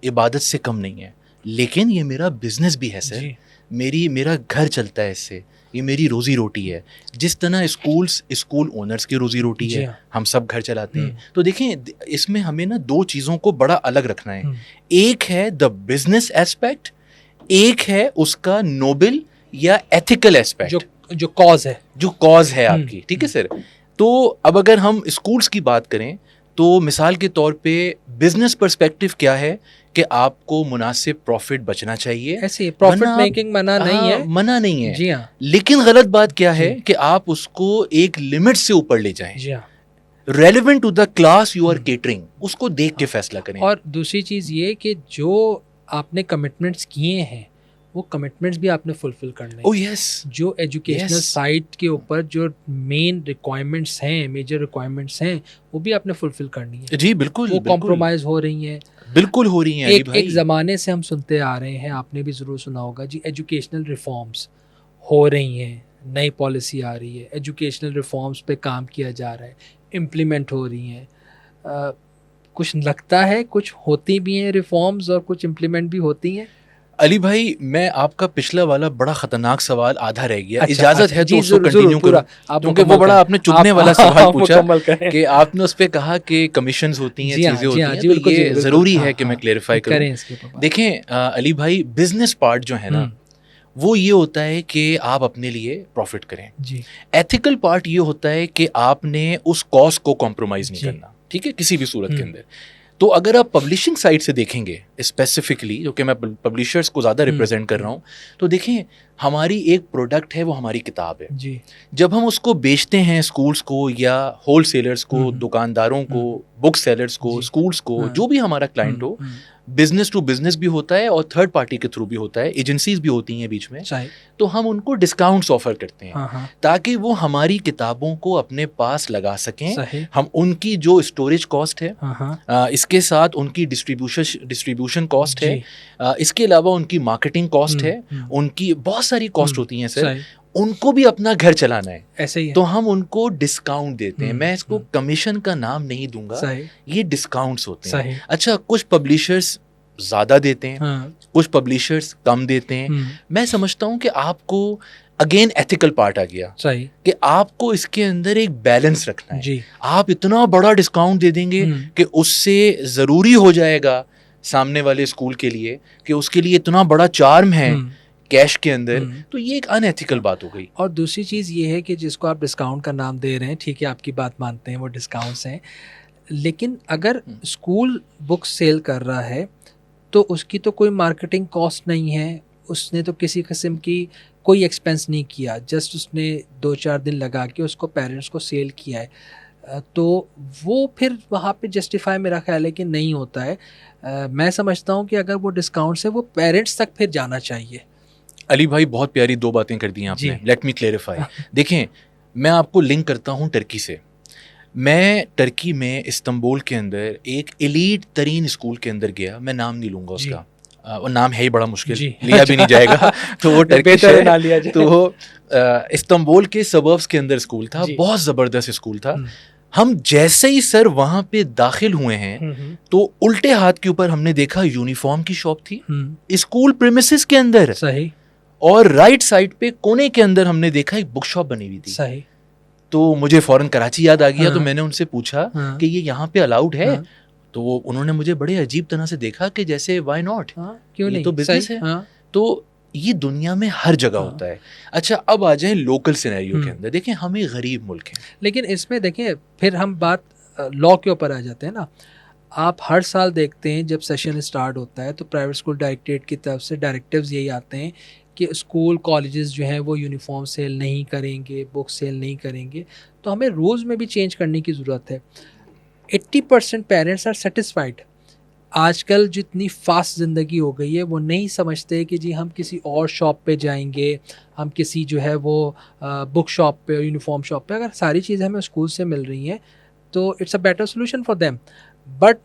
عبادت سے کم نہیں ہے, لیکن یہ میرا بزنس بھی ہے سر. میرا گھر چلتا ہے اس سے, یہ میری روزی روٹی ہے. جس طرح اسکول اونرز کی روزی روٹی ہے, ہم سب گھر چلاتے ہیں. تو دیکھیں اس میں ہمیں نا 2 چیزوں کو بڑا الگ رکھنا ہے. ایک ہے دا بزنس ایسپیکٹ, ایک ہے اس کا نوبل یا ایتھیکل ایسپیکٹ, جو کاز ہے آپ کی. ٹھیک ہے سر. تو اب اگر ہم اسکولس کی بات کریں تو مثال کے طور پہ بزنس پرسپیکٹو کیا ہے کہ آپ کو مناسب پروفٹ بچنا چاہیے. ایسے پروفٹ میکنگ منع نہیں ہے. جی ہاں, لیکن غلط بات کیا ہے کہ آپ اس کو ایک لمٹ سے اوپر لے جائیں. جی ہاں, relevant to the class you are catering, اس کو دیکھ کے فیصلہ کریں. اور دوسری چیز یہ کہ جو آپ نے کمٹمنٹس کیے ہیں وہ کمٹمنٹس بھی آپ نے فلفل کرنے. جو ایجوکیشنل سائٹ کے اوپر جو مین ریکوائرمنٹس ہیں, میجر ریکوائرمنٹس ہیں, وہ بھی آپ نے فلفل کرنی ہے. جی بالکل, وہ کمپرومائز ہو رہی ہیں, بالکل ہو رہی ہیں. ایک زمانے سے ہم سنتے آ رہے ہیں, آپ نے بھی ضرور سنا ہوگا جی, ایجوکیشنل ریفارمز ہو رہی ہیں, نئی پالیسی آ رہی ہے, ایجوکیشنل ریفارمز پہ کام کیا جا رہا ہے, امپلیمنٹ ہو رہی ہیں. کچھ لگتا ہے کچھ ہوتی بھی ہیں ریفارمز اور کچھ امپلیمنٹ بھی ہوتی ہیں. علی بھائی میں آپ کا پچھلا والا بڑا خطرناک سوال آدھا رہ گیا, اجازت ہے تو اس کو کنٹینیو کروں, کیونکہ وہ بڑا آپ نے چبھنے والا سوال پوچھا کہ آپ نے اس پہ کہا کہ کمیشنز ہوتی ہیں, چیزیں ہوتی ہیں, تو یہ ضروری ہے کہ میں کلیئرفائی کروں. دیکھیں علی بھائی, بزنس پارٹ جو ہے نا وہ یہ ہوتا ہے کہ آپ اپنے لیے پروفٹ کریں. ایتھیکل پارٹ یہ ہوتا ہے کہ آپ نے اس کاسٹ کو کمپرومائز نہیں کرنا, ٹھیک ہے, کسی بھی صورت کے اندر. تو اگر آپ پبلشنگ سائٹ سے دیکھیں گے اسپیسیفکلی, جو کہ میں پبلشرز کو زیادہ ریپرزینٹ کر رہا ہوں, تو دیکھیں ہماری ایک پروڈکٹ ہے, وہ ہماری کتاب ہے. جب ہم اس کو بیچتے ہیں اسکولس کو یا ہول سیلرز کو, دکانداروں کو, بک سیلرز کو, اسکولس کو, جو بھی ہمارا کلائنٹ ہو, بزنس ٹو بزنس بھی ہوتا ہے اور تھرڈ پارٹی کے تھرو بھی ہوتا ہے, ایجنسیز بھی ہوتی ہیں بیچ میں, تو ہم ان کو ڈسکاؤنٹس آفر کرتے ہیں تاکہ وہ ہماری کتابوں کو اپنے پاس لگا سکیں. ہم ان کی جو اسٹوریج کاسٹ ہے, اس کے ساتھ ان کی ڈسٹریبیوشن کاسٹ ہے, اس کے علاوہ ان کی مارکیٹنگ کاسٹ ہے, ان کی بہت ساری کاسٹ ہوتی ہیں سر, ان کو بھی اپنا گھر چلانا ہے, ایسے ہی تو ہم ان کو ڈسکاؤنٹ دیتے ہیں. میں اس کو کمیشن کا نام نہیں دوں گا, یہ ڈسکاؤنٹس ہوتے ہیں. اچھا, کچھ پبلشرز زیادہ دیتے ہیں, کچھ پبلشرز کم دیتے ہیں. میں سمجھتا ہوں کہ آپ کو اگین ایتھیکل پارٹ آ گیا کہ آپ کو اس کے اندر ایک بیلنس رکھنا ہے. آپ اتنا بڑا ڈسکاؤنٹ دے دیں گے کہ اس سے ضروری ہو جائے گا سامنے والے اسکول کے لیے کہ اس کے لیے اتنا بڑا چارم ہے کیش کے اندر, تو یہ ایک ان ایتھیکل بات ہو گئی. اور دوسری چیز یہ ہے کہ جس کو آپ ڈسکاؤنٹ کا نام دے رہے ہیں, ٹھیک ہے, آپ کی بات مانتے ہیں, وہ ڈسکاؤنٹس ہیں, لیکن اگر اسکول بک سیل کر رہا ہے تو اس کی تو کوئی مارکیٹنگ کاسٹ نہیں ہے, اس نے تو کسی قسم کی کوئی ایکسپینس نہیں کیا, جسٹ اس نے 2-4 دن لگا کے اس کو پیرنٹس کو سیل کیا ہے, تو وہ پھر وہاں پہ جسٹیفائی میرا خیال ہے کہ نہیں ہوتا ہے. میں سمجھتا ہوں کہ اگر وہ ڈسکاؤنٹس ہے وہ پیرنٹس تک پھر جانا چاہیے. علی بھائی بہت پیاری 2 باتیں کر دی ہیں آپ نے, لیٹ می کلیئرفائی. دیکھیں میں آپ کو لنک کرتا ہوں ٹرکی سے. میں ٹرکی میں استنبول کے اندر ایک ایلیٹ ترین اسکول کے اندر گیا, میں نام نہیں لوں گا اس کا, وہ نام ہے ہی بڑا مشکل, لیا بھی نہیں جائے گا, تو وہ ٹرکش ہے. تو استنبول کے سبربس کے اندر اسکول تھا, بہت زبردست اسکول تھا. ہم جیسے ہی سر وہاں پہ داخل ہوئے ہیں تو الٹے ہاتھ کے اوپر ہم نے دیکھا یونیفارم کی شاپ تھی اسکول پریمیسز کے اندر, صحیح, اور رائٹ سائڈ پہ کونے کے اندر ہم نے دیکھا ایک بک شاپ بنی ہوئی تھی. صحیح. تو مجھے فوراً کراچی یاد آ گیا, تو میں نے ان سے پوچھا کہ یہ یہاں پہ الاؤڈ ہے, تو انہوں نے مجھے بڑے عجیب طرح سے دیکھا کہ جیسے وائی ناٹ, کیوں نہیں, تو بزنس ہے. تو یہ دنیا میں ہر جگہ ہوتا ہے. اچھا اب آ جائیں لوکل سینیریو کے اندر. دیکھیں ہم ایک غریب ملک ہیں, لیکن اس میں دیکھیں پھر ہم بات لا کے اوپر آ جاتے ہیں نا. آپ ہر سال دیکھتے ہیں جب سیشن اسٹارٹ ہوتا ہے تو پرائیویٹ اسکول ڈائریکٹریٹ کی طرف سے ڈائریکٹیوز یہی آتے ہیں کہ اسکول کالجز جو ہیں وہ یونیفارم سیل نہیں کریں گے, بک سیل نہیں کریں گے. تو ہمیں رولز میں بھی چینج کرنے کی ضرورت ہے. 80% پیرنٹس آر سیٹسفائڈ. آج کل جتنی فاسٹ زندگی ہو گئی ہے وہ نہیں سمجھتے کہ جی ہم کسی اور شاپ پہ جائیں گے, ہم کسی جو ہے وہ بک شاپ پہ, یونیفارم شاپ پہ. اگر ساری چیزیں ہمیں اسکول سے مل رہی ہیں تو it's a better solution for them. But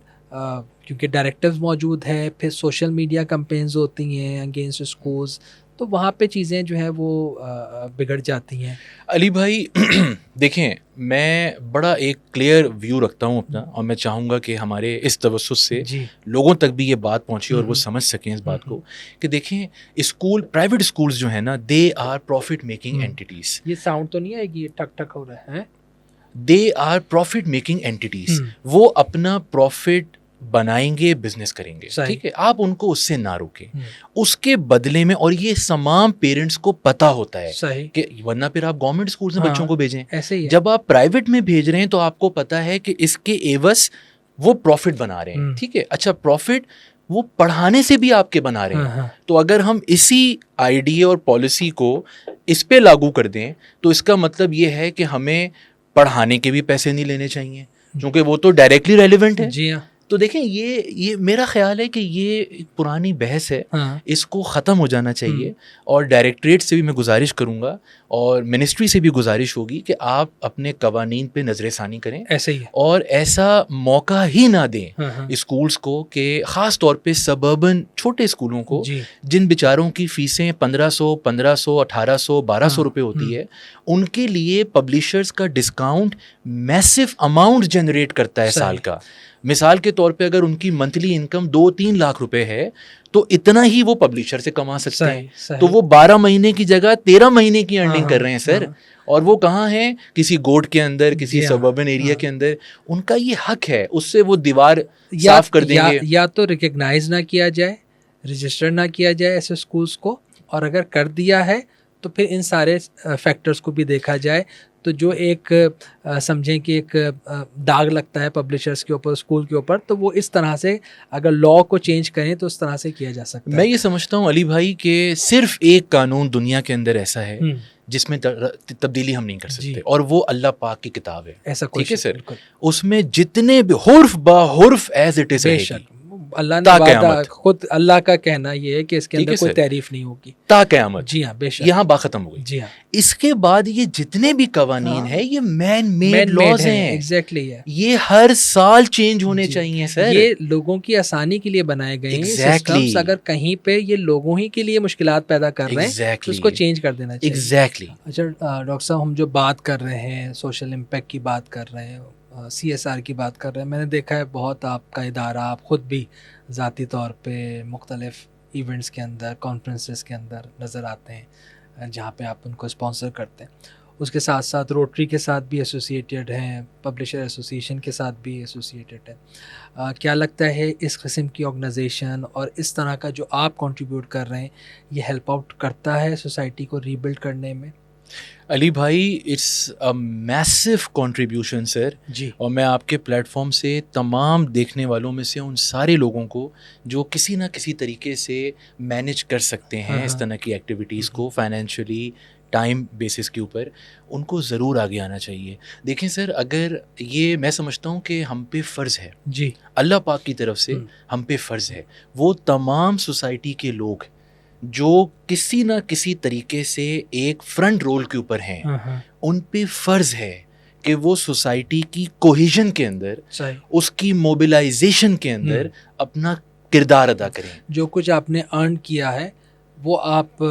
کیونکہ ڈائریکٹیوز موجود ہے, پھر سوشل میڈیا کمپینز ہوتی ہیں اگینسٹ اسکولز, تو وہاں پہ چیزیں جو ہیں وہ بگڑ جاتی ہیں. علی بھائی دیکھیں میں بڑا ایک کلیئر ویو رکھتا ہوں اپنا, اور میں چاہوں گا کہ ہمارے اس توسط سے لوگوں تک بھی یہ بات پہنچے اور وہ سمجھ سکیں اس بات کو کہ دیکھیں اسکول, پرائیویٹ اسکولز جو ہیں نا, دے آر پروفٹ میکنگ اینٹیٹیز. یہ ساؤنڈ تو نہیں آئے گی, یہ ٹھک ٹھک ہو رہا ہے. They are profit making entities. وہ اپنا پروفٹ بنائیں گے, بزنس کریں گے, ٹھیک ہے, آپ ان کو اس سے نہ روکیں. اس کے بدلے میں, اور یہ تمام پیرنٹس کو پتا ہوتا ہے کہ ورنہ پھر آپ گورنمنٹ اسکولس میں بچوں کو بھیجیں. جب آپ پرائیویٹ میں بھیج رہے ہیں تو آپ کو پتا ہے کہ اس کے ایوز وہ پروفٹ بنا رہے ہیں, ٹھیک ہے. اچھا پروفٹ وہ پڑھانے سے بھی آپ کے بنا رہے ہیں, تو اگر ہم اسی آئیڈیا اور پالیسی کو اس پہ لاگو کر دیں تو اس کا مطلب یہ ہے کہ ہمیں پڑھانے کے بھی پیسے نہیں لینے چاہیے کیونکہ وہ تو ڈائریکٹلی ریلیونٹ ہے. جی ہاں. تو دیکھیں یہ میرا خیال ہے کہ یہ ایک پرانی بحث ہے, اس کو ختم ہو جانا چاہیے. اور ڈائریکٹریٹ سے بھی میں گزارش کروں گا اور منسٹری سے بھی گزارش ہوگی کہ آپ اپنے قوانین پہ نظر ثانی کریں, ایسے ہی, اور ایسا موقع ہی نہ دیں اسکولز کو کہ خاص طور پہ سبربن چھوٹے اسکولوں کو جن بیچاروں کی فیسیں 1500, 1800, 1200 روپے ہوتی ہے, ان کے لیے پبلشرز کا ڈسکاؤنٹ میسو اماؤنٹ جنریٹ کرتا ہے سال کا. مثال کے طور پہ اگر ان کی منتھلی انکم 2-3 لاکھ روپے ہے تو اتنا ہی وہ پبلشر سے کما سکتے ہیں. تو وہ 12 مہینے کی جگہ 13 مہینے کی ارننگ کر رہے ہیں سر. اور وہ کہاں ہیں؟ کسی گوٹ کے اندر, کسی سبربن ایریا کے اندر. ان کا یہ حق ہے, اس سے وہ دیوار صاف کر دیں گے. یا تو ریکگنائز نہ کیا جائے, رجسٹر نہ کیا جائے ایسے اسکولس کو, اور اگر کر دیا ہے تو پھر ان سارے فیکٹرز کو بھی دیکھا جائے. تو جو ایک سمجھیں کہ ایک داغ لگتا ہے پبلشرز کے اوپر, اسکول کے اوپر, تو وہ اس طرح سے اگر لا کو چینج کریں تو اس طرح سے کیا جا سکتا ہے. میں یہ سمجھتا ہوں علی بھائی کہ صرف ایک قانون دنیا کے اندر ایسا ہے جس میں تبدیلی ہم نہیں کر سکتے, اور وہ اللہ پاک کی کتاب ہے. ایسا ٹھیک ہے سر, اس میں جتنے بھی حرف با حرف ایز اٹ از بے شک اللہ نے وعدہ, خود اللہ کا کہنا یہ ہے کہ اس کے اندر کوئی تعریف نہیں ہوگی تا قیامت. جی ہاں, بے شک یہاں بات ختم ہو گئی. جی ہاں. اس کے بعد یہ جتنے بھی قوانین ہیں یہ مین میڈ لاز ہیں. ایگزیکٹلی ہے, یہ ہر سال چینج ہونے چاہیے سر. یہ لوگوں کی آسانی کے لیے بنائے گئے ہیں سسٹمز. اگر کہیں پہ یہ لوگوں ہی کے لیے مشکلات پیدا کر رہے ہیں تو اس کو چینج کر دینا چاہیے. ایگزیکٹلی. اچھا ڈاکٹر صاحب, ہم جو بات کر رہے ہیں, سوشل امپیکٹ کی بات کر رہے ہیں, CSR کی بات کر رہے ہیں, میں نے دیکھا ہے بہت آپ کا ادارہ, آپ خود بھی ذاتی طور پہ مختلف ایونٹس کے اندر, کانفرنسز کے اندر نظر آتے ہیں جہاں پہ آپ ان کو اسپانسر کرتے ہیں. اس کے ساتھ ساتھ روٹری کے ساتھ بھی ایسوسیٹیڈ ہیں, پبلشر ایسوسیشن کے ساتھ بھی ایسوسیٹیڈ ہیں. کیا لگتا ہے اس قسم کی آرگنائزیشن اور اس طرح کا جو آپ کنٹریبیوٹ کر رہے ہیں یہ ہیلپ آؤٹ کرتا ہے سوسائٹی کو ریبلڈ کرنے میں؟ علی بھائی, اٹس اے میسو کنٹریبیوشن سر. جی. اور میں آپ کے پلیٹ فارم سے تمام دیکھنے والوں میں سے ان سارے لوگوں کو جو کسی نہ کسی طریقے سے مینیج کر سکتے ہیں اس طرح کی ایکٹیویٹیز کو فائنینشلی, ٹائم بیسس کے اوپر, ان کو ضرور آگے آنا چاہیے. دیکھیں سر, اگر یہ میں سمجھتا ہوں کہ ہم پہ فرض ہے, جی, اللہ پاک کی طرف سے ہم پہ فرض ہے, وہ تمام سوسائٹی کے لوگ جو کسی نہ کسی طریقے سے ایک فرنٹ رول کے اوپر ہیں, ان پہ فرض ہے کہ وہ سوسائٹی کی کوہیژن کے اندر, اس کی موبلائزیشن کے اندر اپنا کردار ادا کریں. جو کچھ آپ نے ارن کیا ہے وہ آپ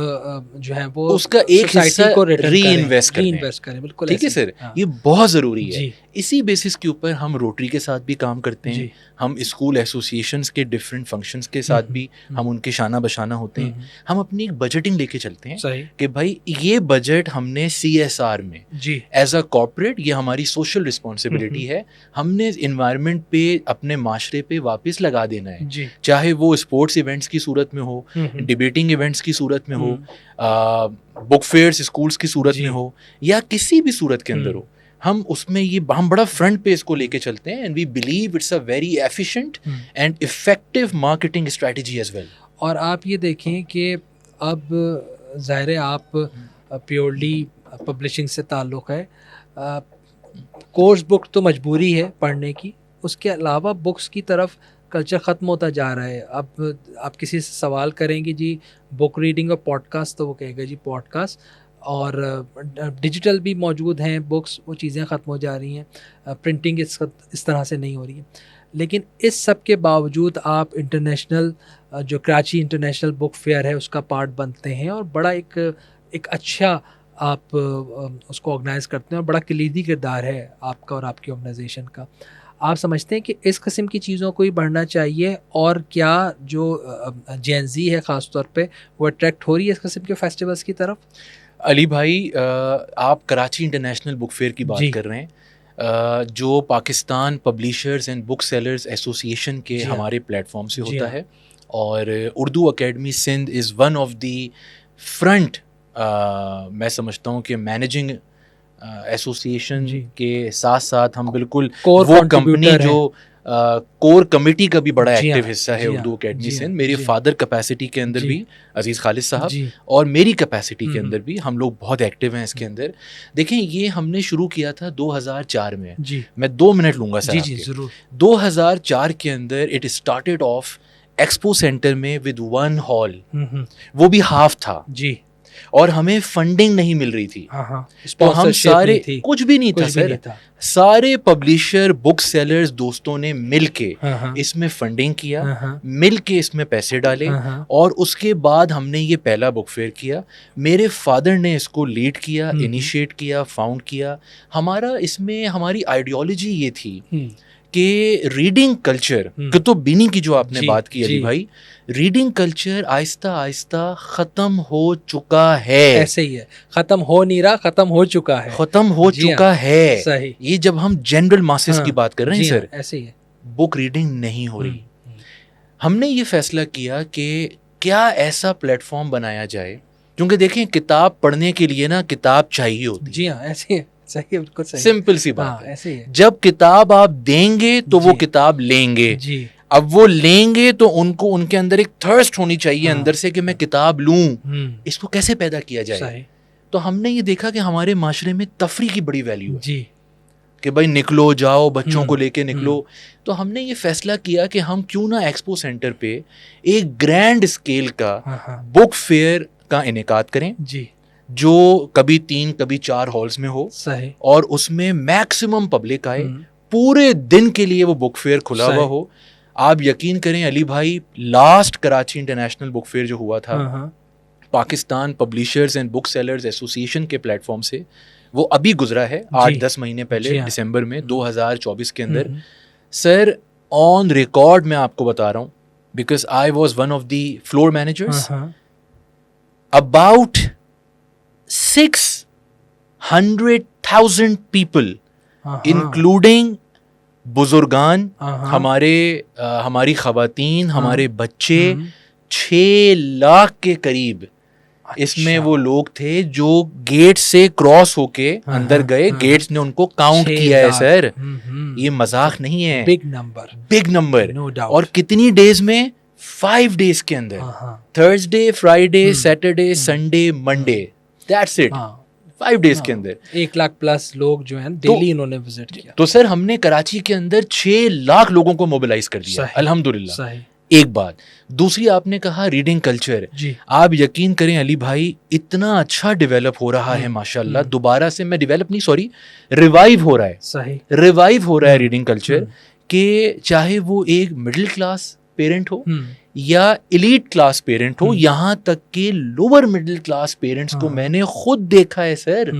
جو ہے وہ اس کا ایک حصہ ری انویسٹ کریں. بالکل ٹھیک ہے سر, یہ بہت ضروری ہے. اسی بیسس کے اوپر ہم روٹری کے ساتھ بھی کام کرتے ہیں, ہم اسکول ایسوسیشنس کے ڈفرینٹ فنکشنز کے ساتھ بھی ہم ان کے شانہ بشانہ ہوتے ہیں. ہم اپنی ایک بجٹنگ لے کے چلتے ہیں کہ بھائی یہ بجٹ ہم نے CSR میں ایز اے کارپوریٹ, یہ ہماری سوشل رسپانسبلٹی ہے, ہم نے انوائرمنٹ پہ, اپنے معاشرے پہ واپس لگا دینا ہے. چاہے وہ اسپورٹس ایونٹس کی صورت میں ہو, ڈبیٹنگ ایونٹس کی صورت میں ہو, بک فیئرس اسکولس کی صورت میں ہو, یا کسی بھی صورت کے اندر ہو, ہم اس میں یہ ہم بڑا فرنٹ پہ اس کو لے کے چلتے ہیں. And we believe it's a very efficient and effective marketing strategy as well. اور آپ یہ دیکھیں کہ اب ظاہر ہے آپ پیورلی پبلشنگ سے تعلق ہے, کورس بک تو مجبوری ہے پڑھنے کی, اس کے علاوہ بکس کی طرف کلچر ختم ہوتا جا رہا ہے. اب آپ کسی سے سوال کریں گے جی بک ریڈنگ اور پوڈ کاسٹ, تو وہ کہے گا جی پوڈ کاسٹ. اور ڈیجیٹل بھی موجود ہیں بکس, وہ چیزیں ختم ہو جا رہی ہیں, پرنٹنگ اس طرح سے نہیں ہو رہی ہے. لیکن اس سب کے باوجود آپ انٹرنیشنل, جو کراچی انٹرنیشنل بک فیئر ہے اس کا پارٹ بنتے ہیں, اور بڑا ایک اچھا آپ اس کو آرگنائز کرتے ہیں, اور بڑا کلیدی کردار ہے آپ کا اور آپ کی آرگنائزیشن کا. آپ سمجھتے ہیں کہ اس قسم کی چیزوں کو ہی بڑھنا چاہیے, اور کیا جو جین زی ہے خاص طور پہ وہ اٹریکٹ ہو رہی ہے اس قسم کے فیسٹیولز کی طرف؟ علی بھائی, آپ کراچی انٹرنیشنل بک فیئر کی بات کر رہے ہیں, جو Pakistan publishers and book sellers association کے ہمارے پلیٹ فارم سے ہوتا ہے, اور Urdu academy Sindh is one of the front, میں سمجھتا ہوں کہ مینیجنگ ایسوسیشن کے ساتھ ساتھ ہم بالکل وہ کمپنی جو کور کمیٹی کا بھی بڑا ایکٹیو حصہ ہے اردو اکیڈمی سے. میرے فادر کیپیسٹی کے اندر بھی عزیز خالد صاحب, اور میری کیپیسٹی کے اندر بھی ہم لوگ بہت ایکٹیو ہیں اس کے اندر. دیکھیں, یہ ہم نے شروع کیا تھا 2004 میں. میں 2 منٹ لوں گا سر. 2004 کے اندر it started off expo centre میں ود 1 ہال, وہ بھی ہاف تھا, اور ہمیں فنڈنگ نہیں مل رہی تھی. تو ہم سارے, کچھ بھی نہیں تھا سر, سارے پبلشر بک سیلرز دوستوں نے مل کے اس میں فنڈنگ کیا, مل کے اس میں پیسے ڈالے, اور اس کے بعد ہم نے یہ پہلا بک فیئر کیا. میرے فادر نے اس کو لیڈ کیا, انیشیٹ کیا, فاؤنڈ کیا. ہمارا اس میں ہماری آئیڈیالوجی یہ تھی کہ ریڈنگ کلچر کتب بینی کی جو آپ نے بات کی علی بھائی، ریڈنگ کلچر آہستہ آہستہ ختم ہو چکا ہے. ایسے ہی ہے، ختم ہو نہیں رہا، ختم ہو چکا ہے، ختم ہو چکا ہے. صحیح. یہ جب ہم جنرل ماسز کی بات کر رہے ہیں سر، ایسے ہی ہے، بک ریڈنگ نہیں ہو رہی. ہم نے یہ فیصلہ کیا کہ کیا ایسا پلیٹ فارم بنایا جائے، کیونکہ دیکھیں کتاب پڑھنے کے لیے نا کتاب چاہیے ہوتی ہے. جی ہاں ایسے ہی ہے، صحیح، بالکل صحیح، سمپل سی بات ہے. ایسے ہی ہے. جب کتاب آپ دیں گے تو وہ کتاب لیں گے. جی اب وہ لیں گے تو ان کو ان کے اندر ایک تھرسٹ ہونی چاہیے اندر سے کہ میں کتاب لوں. اس کو کیسے پیدا کیا جائے؟ تو ہم نے یہ دیکھا کہ ہمارے معاشرے میں تفریح کی بڑی ویلیو ہے. جی کہ بھائی نکلو جاؤ، بچوں کو لے کے نکلو. تو ہم نے یہ فیصلہ کیا کہ ہم کیوں نہ ایکسپو سینٹر پہ ایک گرینڈ اسکیل کا بک فیئر کا انعقاد کریں. جی جو کبھی 3 کبھی 4 ہالز میں ہو. صحیح. اور اس میں میکسیمم پبلک آئے، پورے دن کے لیے وہ بک فیئر کھلا ہوا ہو. آپ یقین کریں علی بھائی، last Karachi international book fair جو ہوا تھا Pakistan publishers and book sellers association کے پلیٹ فارم سے، وہ ابھی گزرا ہے 8-10 مہینے پہلے، دسمبر میں 2024 کے اندر. سر آن ریکارڈ میں آپ کو بتا رہا ہوں، because I was one of the floor managers, about 600,000 people including بزرگان، ہماری خواتین، ہمارے بچے، 6 لاکھ کے قریب اس میں وہ لوگ تھے جو گیٹ سے کراس ہو کے اندر گئے. گیٹس نے ان کو کاؤنٹ کیا ہے سر، یہ مذاق نہیں ہے، بگ نمبر. اور کتنی ڈیز میں؟ 5 ڈیز کے اندر، Thursday, Friday, Saturday, Sunday, Monday, that's it. 5 days کے اندر 1 لاکھ پلس لوگ جو ہیں ڈیلی انہوں نے وزٹ کیا. تو سر ہم نے کراچی کے اندر 6 لاکھ لوگوں کو موبلائز کر دیا الحمدللہ. ایک بات. دوسری آپ نے کہا ریڈنگ کلچر. آپ یقین کریں علی بھائی، اتنا اچھا ڈیولپ ہو رہا ہے ماشاءاللہ. دوبارہ سے میں ڈیولپ نہیں، سوری، ریوائیو ہو رہا ہے. ریوائیو ہو رہا ہے ریڈنگ کلچر، کہ چاہے وہ ایک مڈل کلاس پیرنٹ ہو یا ایلیٹ کلاس پیرنٹ ہو، یہاں تک کہ لوور مڈل کلاس پیرنٹس کو میں نے خود دیکھا ہے سر،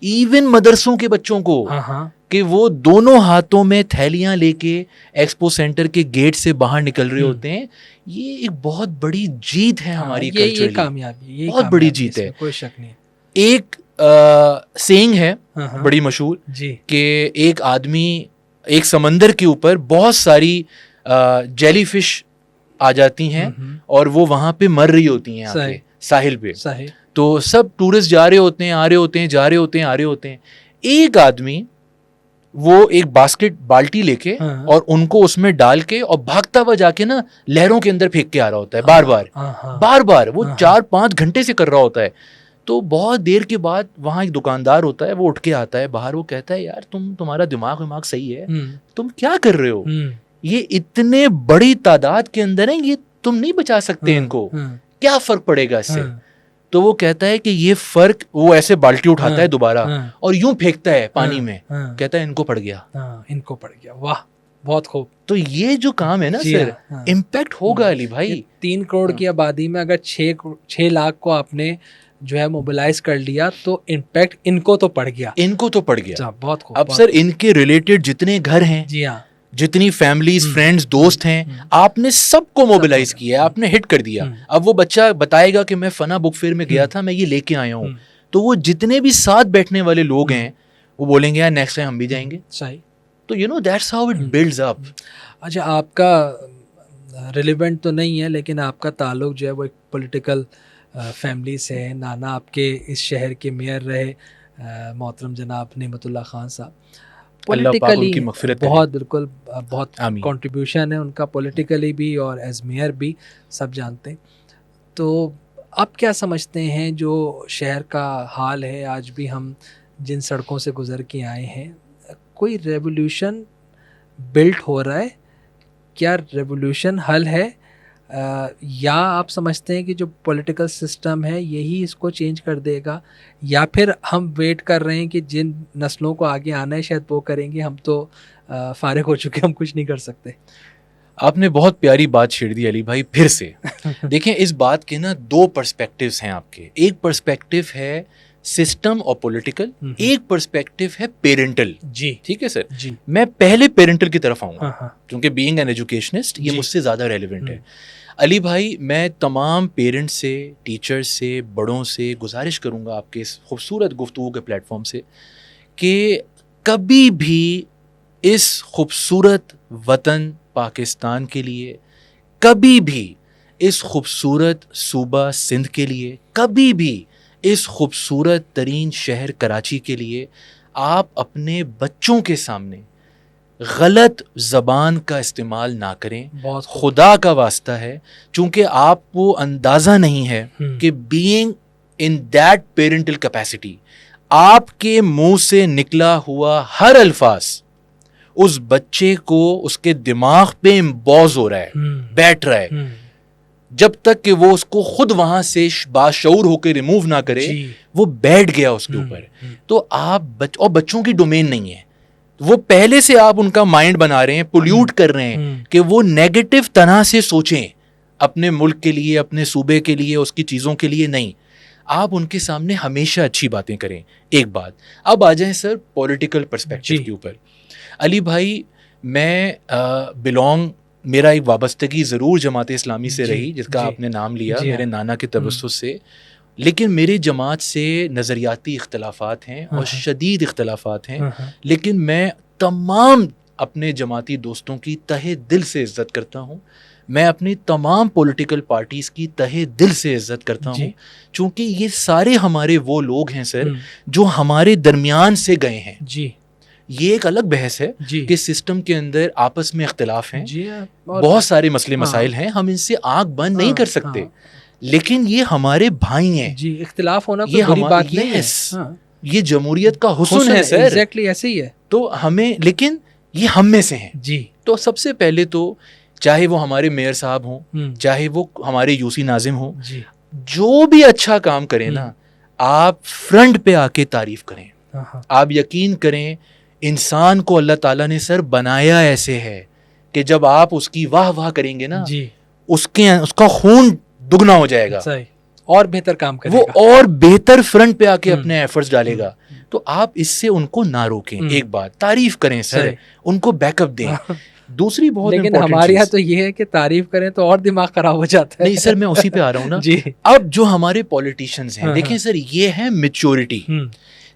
ایون مدرسوں کے بچوں کو، کہ وہ دونوں ہاتھوں میں تھیلیاں لے کے ایکسپو سینٹر کے گیٹ سے باہر نکل رہے ہوتے ہیں. یہ ایک بہت بڑی جیت ہے ہماری کلچر، یہ کامیابی، بہت بڑی جیت ہے، کوئی شک نہیں. ایک سینگ ہے بڑی مشہور، کہ ایک آدمی، ایک سمندر کے اوپر بہت ساری جیلی فش آ جاتی ہیں اور وہ وہاں پہ مر رہی ہوتی ہیں ساحل پہ. تو سب ٹورسٹ جا رہے ہوتے ہیں، آ رہے ہوتے ہیں، جا رہے ہوتے ہیں، آ رہے ہوتے ہیں. ایک آدمی وہ ایک باسکٹ بالٹی لے کے اور ان کو اس میں ڈال کے اور بھاگتا ہوا جا کے نا لہروں کے اندر پھینک کے آ رہا ہوتا ہے، بار بار وہ 4-5 گھنٹے سے کر رہا ہوتا ہے. تو بہت دیر کے بعد وہاں ایک دکاندار ہوتا ہے، وہ اٹھ کے آتا ہے باہر، وہ کہتا ہے یار تمہارا دماغ صحیح ہے، تم کیا کر رہے ہو؟ یہ اتنے بڑی تعداد کے اندر ہیں، یہ تم نہیں بچا سکتے ان کو، کیا فرق پڑے گا اس سے؟ تو وہ کہتا ہے کہ یہ فرق، وہ ایسے بالٹی اٹھاتا ہے دوبارہ اور یوں پھینکتا ہے پانی میں، کہتا ہے ان کو پڑ گیا، ان کو پڑ گیا. واہ، بہت خوب. تو یہ جو کام ہے نا سر، امپیکٹ ہوگا علی بھائی. 3 کروڑ کی آبادی میں اگر 6 لاکھ کو آپ نے جو ہے موبلائز کر لیا تو امپیکٹ ان کو تو پڑ گیا، ان کو تو پڑ گیا. بہت خوب. اب سر ان کے ریلیٹڈ جتنے گھر ہیں، جی ہاں، جتنی فیملیز، فرینڈز، دوست ہیں، آپ نے سب کو موبلائز کیا، آپ نے ہٹ کر دیا. اب وہ بچہ بتائے گا کہ میں فنا بک فیئر میں گیا تھا، میں یہ لے کے آیا ہوں، تو وہ جتنے بھی ساتھ بیٹھنے والے لوگ ہیں وہ بولیں گے یار نیکسٹ ٹائم ہم بھی جائیں گے. صحیح. تو that's how it builds up. اچھا، آپ کا ریلیونٹ تو نہیں ہے لیکن آپ کا تعلق جو ہے وہ ایک پولیٹیکل فیملی سے ہے. نانا آپ کے اس شہر کے میئر رہے محترم جناب نعمت اللہ خان صاحب. پولیٹیکلی بہت، بالکل بہت کنٹریبیوشن ہے ان کا، پولیٹیکلی بھی اور ایز میئر بھی، سب جانتے ہیں. تو آپ کیا سمجھتے ہیں جو شہر کا حال ہے آج بھی، ہم جن سڑکوں سے گزر کے آئے ہیں، کوئی ریولیوشن بلٹ ہو رہا ہے؟ کیا ریولیوشن حل ہے، یا آپ سمجھتے ہیں کہ جو پولیٹیکل سسٹم ہے یہی اس کو چینج کر دے گا، یا پھر ہم ویٹ کر رہے ہیں کہ جن نسلوں کو آگے آنا ہے شاید وہ کریں گے، ہم تو فارغ ہو چکے، ہم کچھ نہیں کر سکتے؟ آپ نے بہت پیاری بات چھیڑ دی علی بھائی پھر سے. دیکھیں اس بات کے نا 2 پرسپیکٹیوز ہیں آپ کے. ایک پرسپیکٹیو ہے سسٹم اور پولیٹیکل، ایک پرسپیکٹو ہے پیرنٹل. جی ٹھیک ہے سر. جی میں پہلے پیرنٹل کی طرف آؤں گا ہاں کیونکہ بینگ این ایجوکیشنسٹ یہ جی. مجھ سے زیادہ ریلیونٹ ہے. علی بھائی میں تمام پیرنٹس سے، ٹیچرس سے، بڑوں سے گزارش کروں گا آپ کے اس خوبصورت گفتگو کے پلیٹ فارم سے کہ کبھی بھی اس خوبصورت وطن پاکستان کے لیے، کبھی بھی اس خوبصورت صوبہ سندھ کے لیے، کبھی بھی اس خوبصورت ترین شہر کراچی کے لیے آپ اپنے بچوں کے سامنے غلط زبان کا استعمال نہ کریں. بہت خدا کا واسطہ ہے، چونکہ آپ کو اندازہ نہیں ہے کہ being in that parental capacity آپ کے منہ سے نکلا ہوا ہر الفاظ اس بچے کو اس کے دماغ پہ امبوز ہو رہا ہے، بیٹھ رہا ہے. جب تک کہ وہ اس کو خود وہاں سے باشعور ہو کے ریموو نہ کرے وہ بیٹھ گیا اس کے اوپر. تو آپ اور بچوں کی ڈومین نہیں ہے، وہ پہلے سے آپ ان کا مائنڈ بنا رہے ہیں، پولیوٹ کر رہے ہیں کہ وہ نیگیٹو طرح سے سوچیں اپنے ملک کے لیے، اپنے صوبے کے لیے، اس کی چیزوں کے لیے. نہیں، آپ ان کے سامنے ہمیشہ اچھی باتیں کریں. ایک بات. اب آ جائیں سر پولیٹیکل پرسپیکٹو کے اوپر. علی بھائی میں میرا ایک وابستگی ضرور جماعت اسلامی سے رہی جس کا آپ نے نام لیا میرے نانا کے توسط سے، لیکن میری جماعت سے نظریاتی اختلافات ہیں اور شدید اختلافات ہیں، لیکن میں تمام اپنے جماعتی دوستوں کی تہہ دل سے عزت کرتا ہوں. میں اپنی تمام پولیٹیکل پارٹیز کی تہہ دل سے عزت کرتا ہوں، چونکہ یہ سارے ہمارے وہ لوگ ہیں سر جو ہمارے درمیان سے گئے ہیں. جی یہ ایک الگ بحث ہے کہ سسٹم کے اندر آپس میں اختلاف ہیں، بہت سارے مسئلے مسائل ہیں، ہم ان سے آنکھ بند نہیں کر سکتے، لیکن یہ ہمارے بھائی ہیں. جی اختلاف ہونا کوئی بری بات نہیں ہے، یہ جمہوریت کا حسن ہے سر. ایگزیکٹلی ایسے ہی ہے. تو ہمیں، لیکن یہ ہم میں سے ہیں. جی تو سب سے پہلے تو چاہے وہ ہمارے میئر صاحب ہوں، چاہے وہ ہمارے یو سی ناظم ہوں، جو بھی اچھا کام کریں نا آپ فرنٹ پہ آ کے تعریف کریں. آپ یقین کریں انسان کو اللہ تعالیٰ نے سر بنایا ایسے ہے کہ جب آپ اس کی واہ واہ کریں گے نا اس کا خون دگنا ہو جائے گا اور بہتر کام کرے گا، وہ اور بہتر فرنٹ پہ آ کے اپنے ایفرٹس ڈالے گا. تو آپ اس سے ان کو نہ روکیں. ایک بات تعریف کریں سر، ان کو بیک اپ دیں. دوسری بہت لیکن ہمارے یہاں تو یہ ہے کہ تعریف کریں تو اور دماغ خراب ہو جاتا ہے. نہیں سر میں اسی پہ آ رہا ہوں نا. اب جو ہمارے پولیٹیشنز ہیں دیکھیں سر یہ ہے میچورٹی.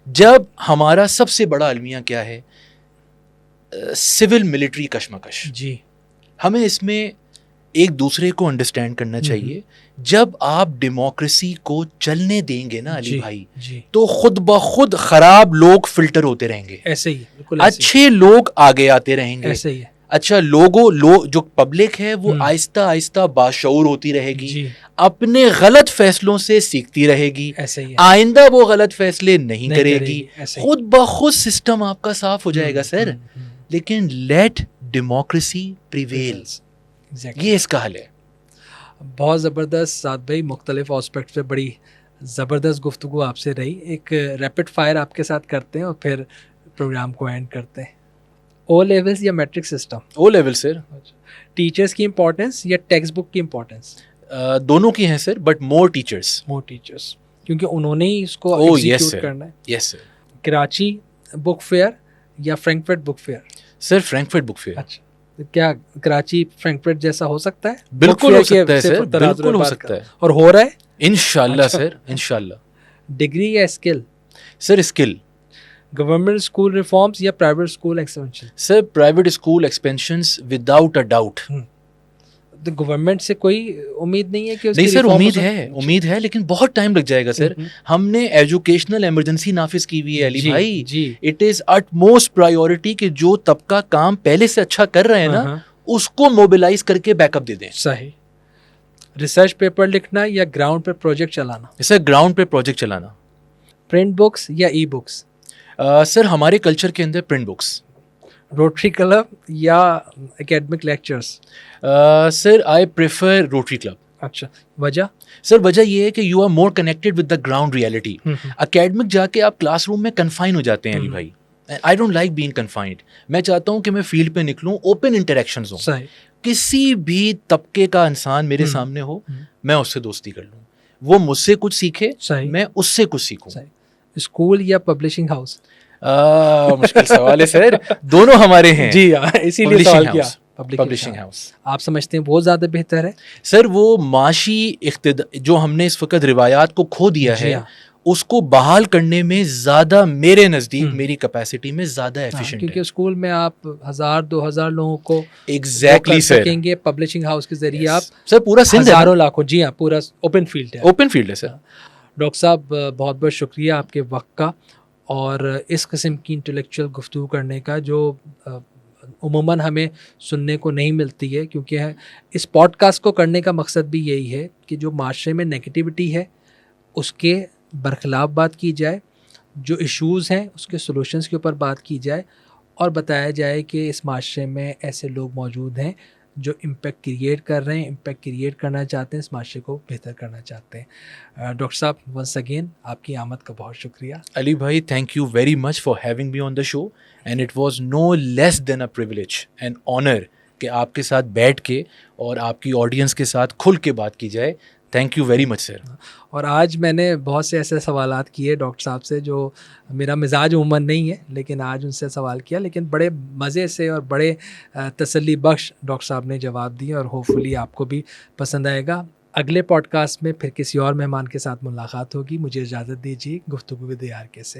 جب ہمارا سب سے بڑا المیہ کیا ہے؟ سول ملٹری کشمکش. جی ہمیں اس میں ایک دوسرے کو انڈرسٹینڈ کرنا چاہیے. جب آپ ڈیموکریسی کو چلنے دیں گے نا علی بھائی تو خود بخود خراب لوگ فلٹر ہوتے رہیں گے، ایسے ہی اچھے لوگ آگے آتے رہیں گے. ایسے ہی ہے. اچھا جو پبلک ہے وہ آہستہ آہستہ باشعور ہوتی رہے گی، اپنے غلط فیصلوں سے سیکھتی رہے گی، آئندہ وہ غلط فیصلے نہیں کرے گی، خود بخود سسٹم آپ کا صاف ہو جائے گا سر. لیکن لیٹ ڈیموکریسی پریویل، یہ اس کا حل ہے. بہت زبردست سعد بھائی، مختلف آسپیکٹ پہ بڑی زبردست گفتگو آپ سے رہی. ایک ریپڈ فائر آپ کے ساتھ کرتے ہیں اور پھر پروگرام کو اینڈ کرتے ہیں. او لیولز یا میٹرک سسٹم؟ او لیول سر. ٹیچرز کی امپورٹنس یا ٹیکسٹ بک کی امپورٹنس؟ دونوں کی ہیں سر، بٹ مور ٹیچرز کیونکہ انہوں نے ہی اس کو ایگزیکیوٹ کرنا ہے. یس سر. کراچی بک فیئر یا فرینکفرٹ بک فیئر؟ سر فرینکفرٹ بک فیئر. اچھا کیا کراچی فرینکفرٹ جیسا ہو سکتا ہے؟ بالکل ہو سکتا ہے سر، بالکل ہو سکتا ہے اور ہو رہا ہے انشاءاللہ سر، انشاءاللہ. ڈگری یا skill? Sir skill. Government school reforms یا private school expansion? Sir private school expansions without a doubt. Government سے کوئی امید نہیں ہے کہ نہیں سر امید ہے لیکن بہت ٹائم لگ جائے گا سر. ہم نے ایجوکیشنل ایمرجنسی نافذ کی ہوئی ہے علی بھائی. It is it most priority کہ جو طبقہ کام پہلے سے اچھا کر رہے ہیں نا اس کو موبلائز کر کے بیک اپ دے دیں. صحیح. ریسرچ پیپر لکھنا یا گراؤنڈ پہ پروجیکٹ چلانا؟ سر گراؤنڈ پہ پروجیکٹ چلانا. پرنٹ بکس یا ای بکس؟ سر ہمارے کلچر کے اندر پرنٹ بکس. روٹری کلب یا academic lectures? Sir I prefer rotary club. اچھا وجہ؟ سر وجہ یہ ہے کہ you are more connected with the ground reality. Academic جا کے آپ کلاس روم میں کنفائن ہو جاتے ہیں علی بھائی. I don't like being confined. میں چاہتا ہوں کہ میں فیلڈ پہ نکلوں، اوپن انٹریکشنز ہوں، کسی بھی طبقے کا انسان میرے سامنے ہو میں اس سے دوستی کر لوں، وہ مجھ سے کچھ سیکھے، میں اس سے کچھ سیکھوں. اسکول یا پبلشنگ ہاؤس؟ مشکل سوال ہے سر، دونوں ہمارے ہیں. جی ہاں، اسی لیے سوال کیا. پبلشنگ ہاؤس آپ سمجھتے ہیں بہت زیادہ بہتر ہے؟ سر وہ معاشی جو ہم نے اس وقت روایات کو کھو دیا ہے اس کو بحال کرنے میں زیادہ میرے نزدیک میری کیپیسٹی میں زیادہ ایفیشینٹ ہے. کیونکہ اسکول میں آپ 1000-2000 لوگوں کو ایگزیکٹلی سر سکیں گے، پبلشنگ ہاؤس کے ذریعے آپ سر پورا سندھ ہزاروں لاکھوں. جی ہاں، پورا اوپن فیلڈ ہے. اوپن فیلڈ ہے سر. ڈاکٹر صاحب بہت بہت شکریہ آپ کے وقت کا اور اس قسم کی انٹلیکچوئل گفتگو کرنے کا جو عموماً ہمیں سننے کو نہیں ملتی ہے، کیونکہ اس پوڈ کاسٹ کو کرنے کا مقصد بھی یہی ہے کہ جو معاشرے میں نیگیٹیوٹی ہے اس کے برخلاف بات کی جائے، جو ایشوز ہیں اس کے سولوشنز کے اوپر بات کی جائے اور بتایا جائے کہ اس معاشرے میں ایسے لوگ موجود ہیں جو امپیکٹ کریٹ کر رہے ہیں، امپیکٹ کریٹ کرنا چاہتے ہیں، اس معاشرے کو بہتر کرنا چاہتے ہیں. ڈاکٹر صاحب ونس اگین آپ کی آمد کا بہت شکریہ. علی بھائی thank you very much for having me on the show and it was no less than a privilege and honour کہ آپ کے ساتھ بیٹھ کے اور آپ کی آڈینس کے ساتھ کھل کے بات کی جائے. تھینک یو ویری مچ سر. اور آج میں نے بہت سے ایسے سوالات کیے ڈاکٹر صاحب سے جو میرا مزاج عموماً نہیں ہے، لیکن آج ان سے سوال کیا، لیکن بڑے مزے سے اور بڑے تسلی بخش ڈاکٹر صاحب نے جواب دیے اور ہوپ فلی آپ کو بھی پسند آئے گا. اگلے پوڈ کاسٹ میں پھر کسی اور مہمان کے ساتھ ملاقات ہوگی. مجھے اجازت دیجیے. گفتگو ود ARK سے.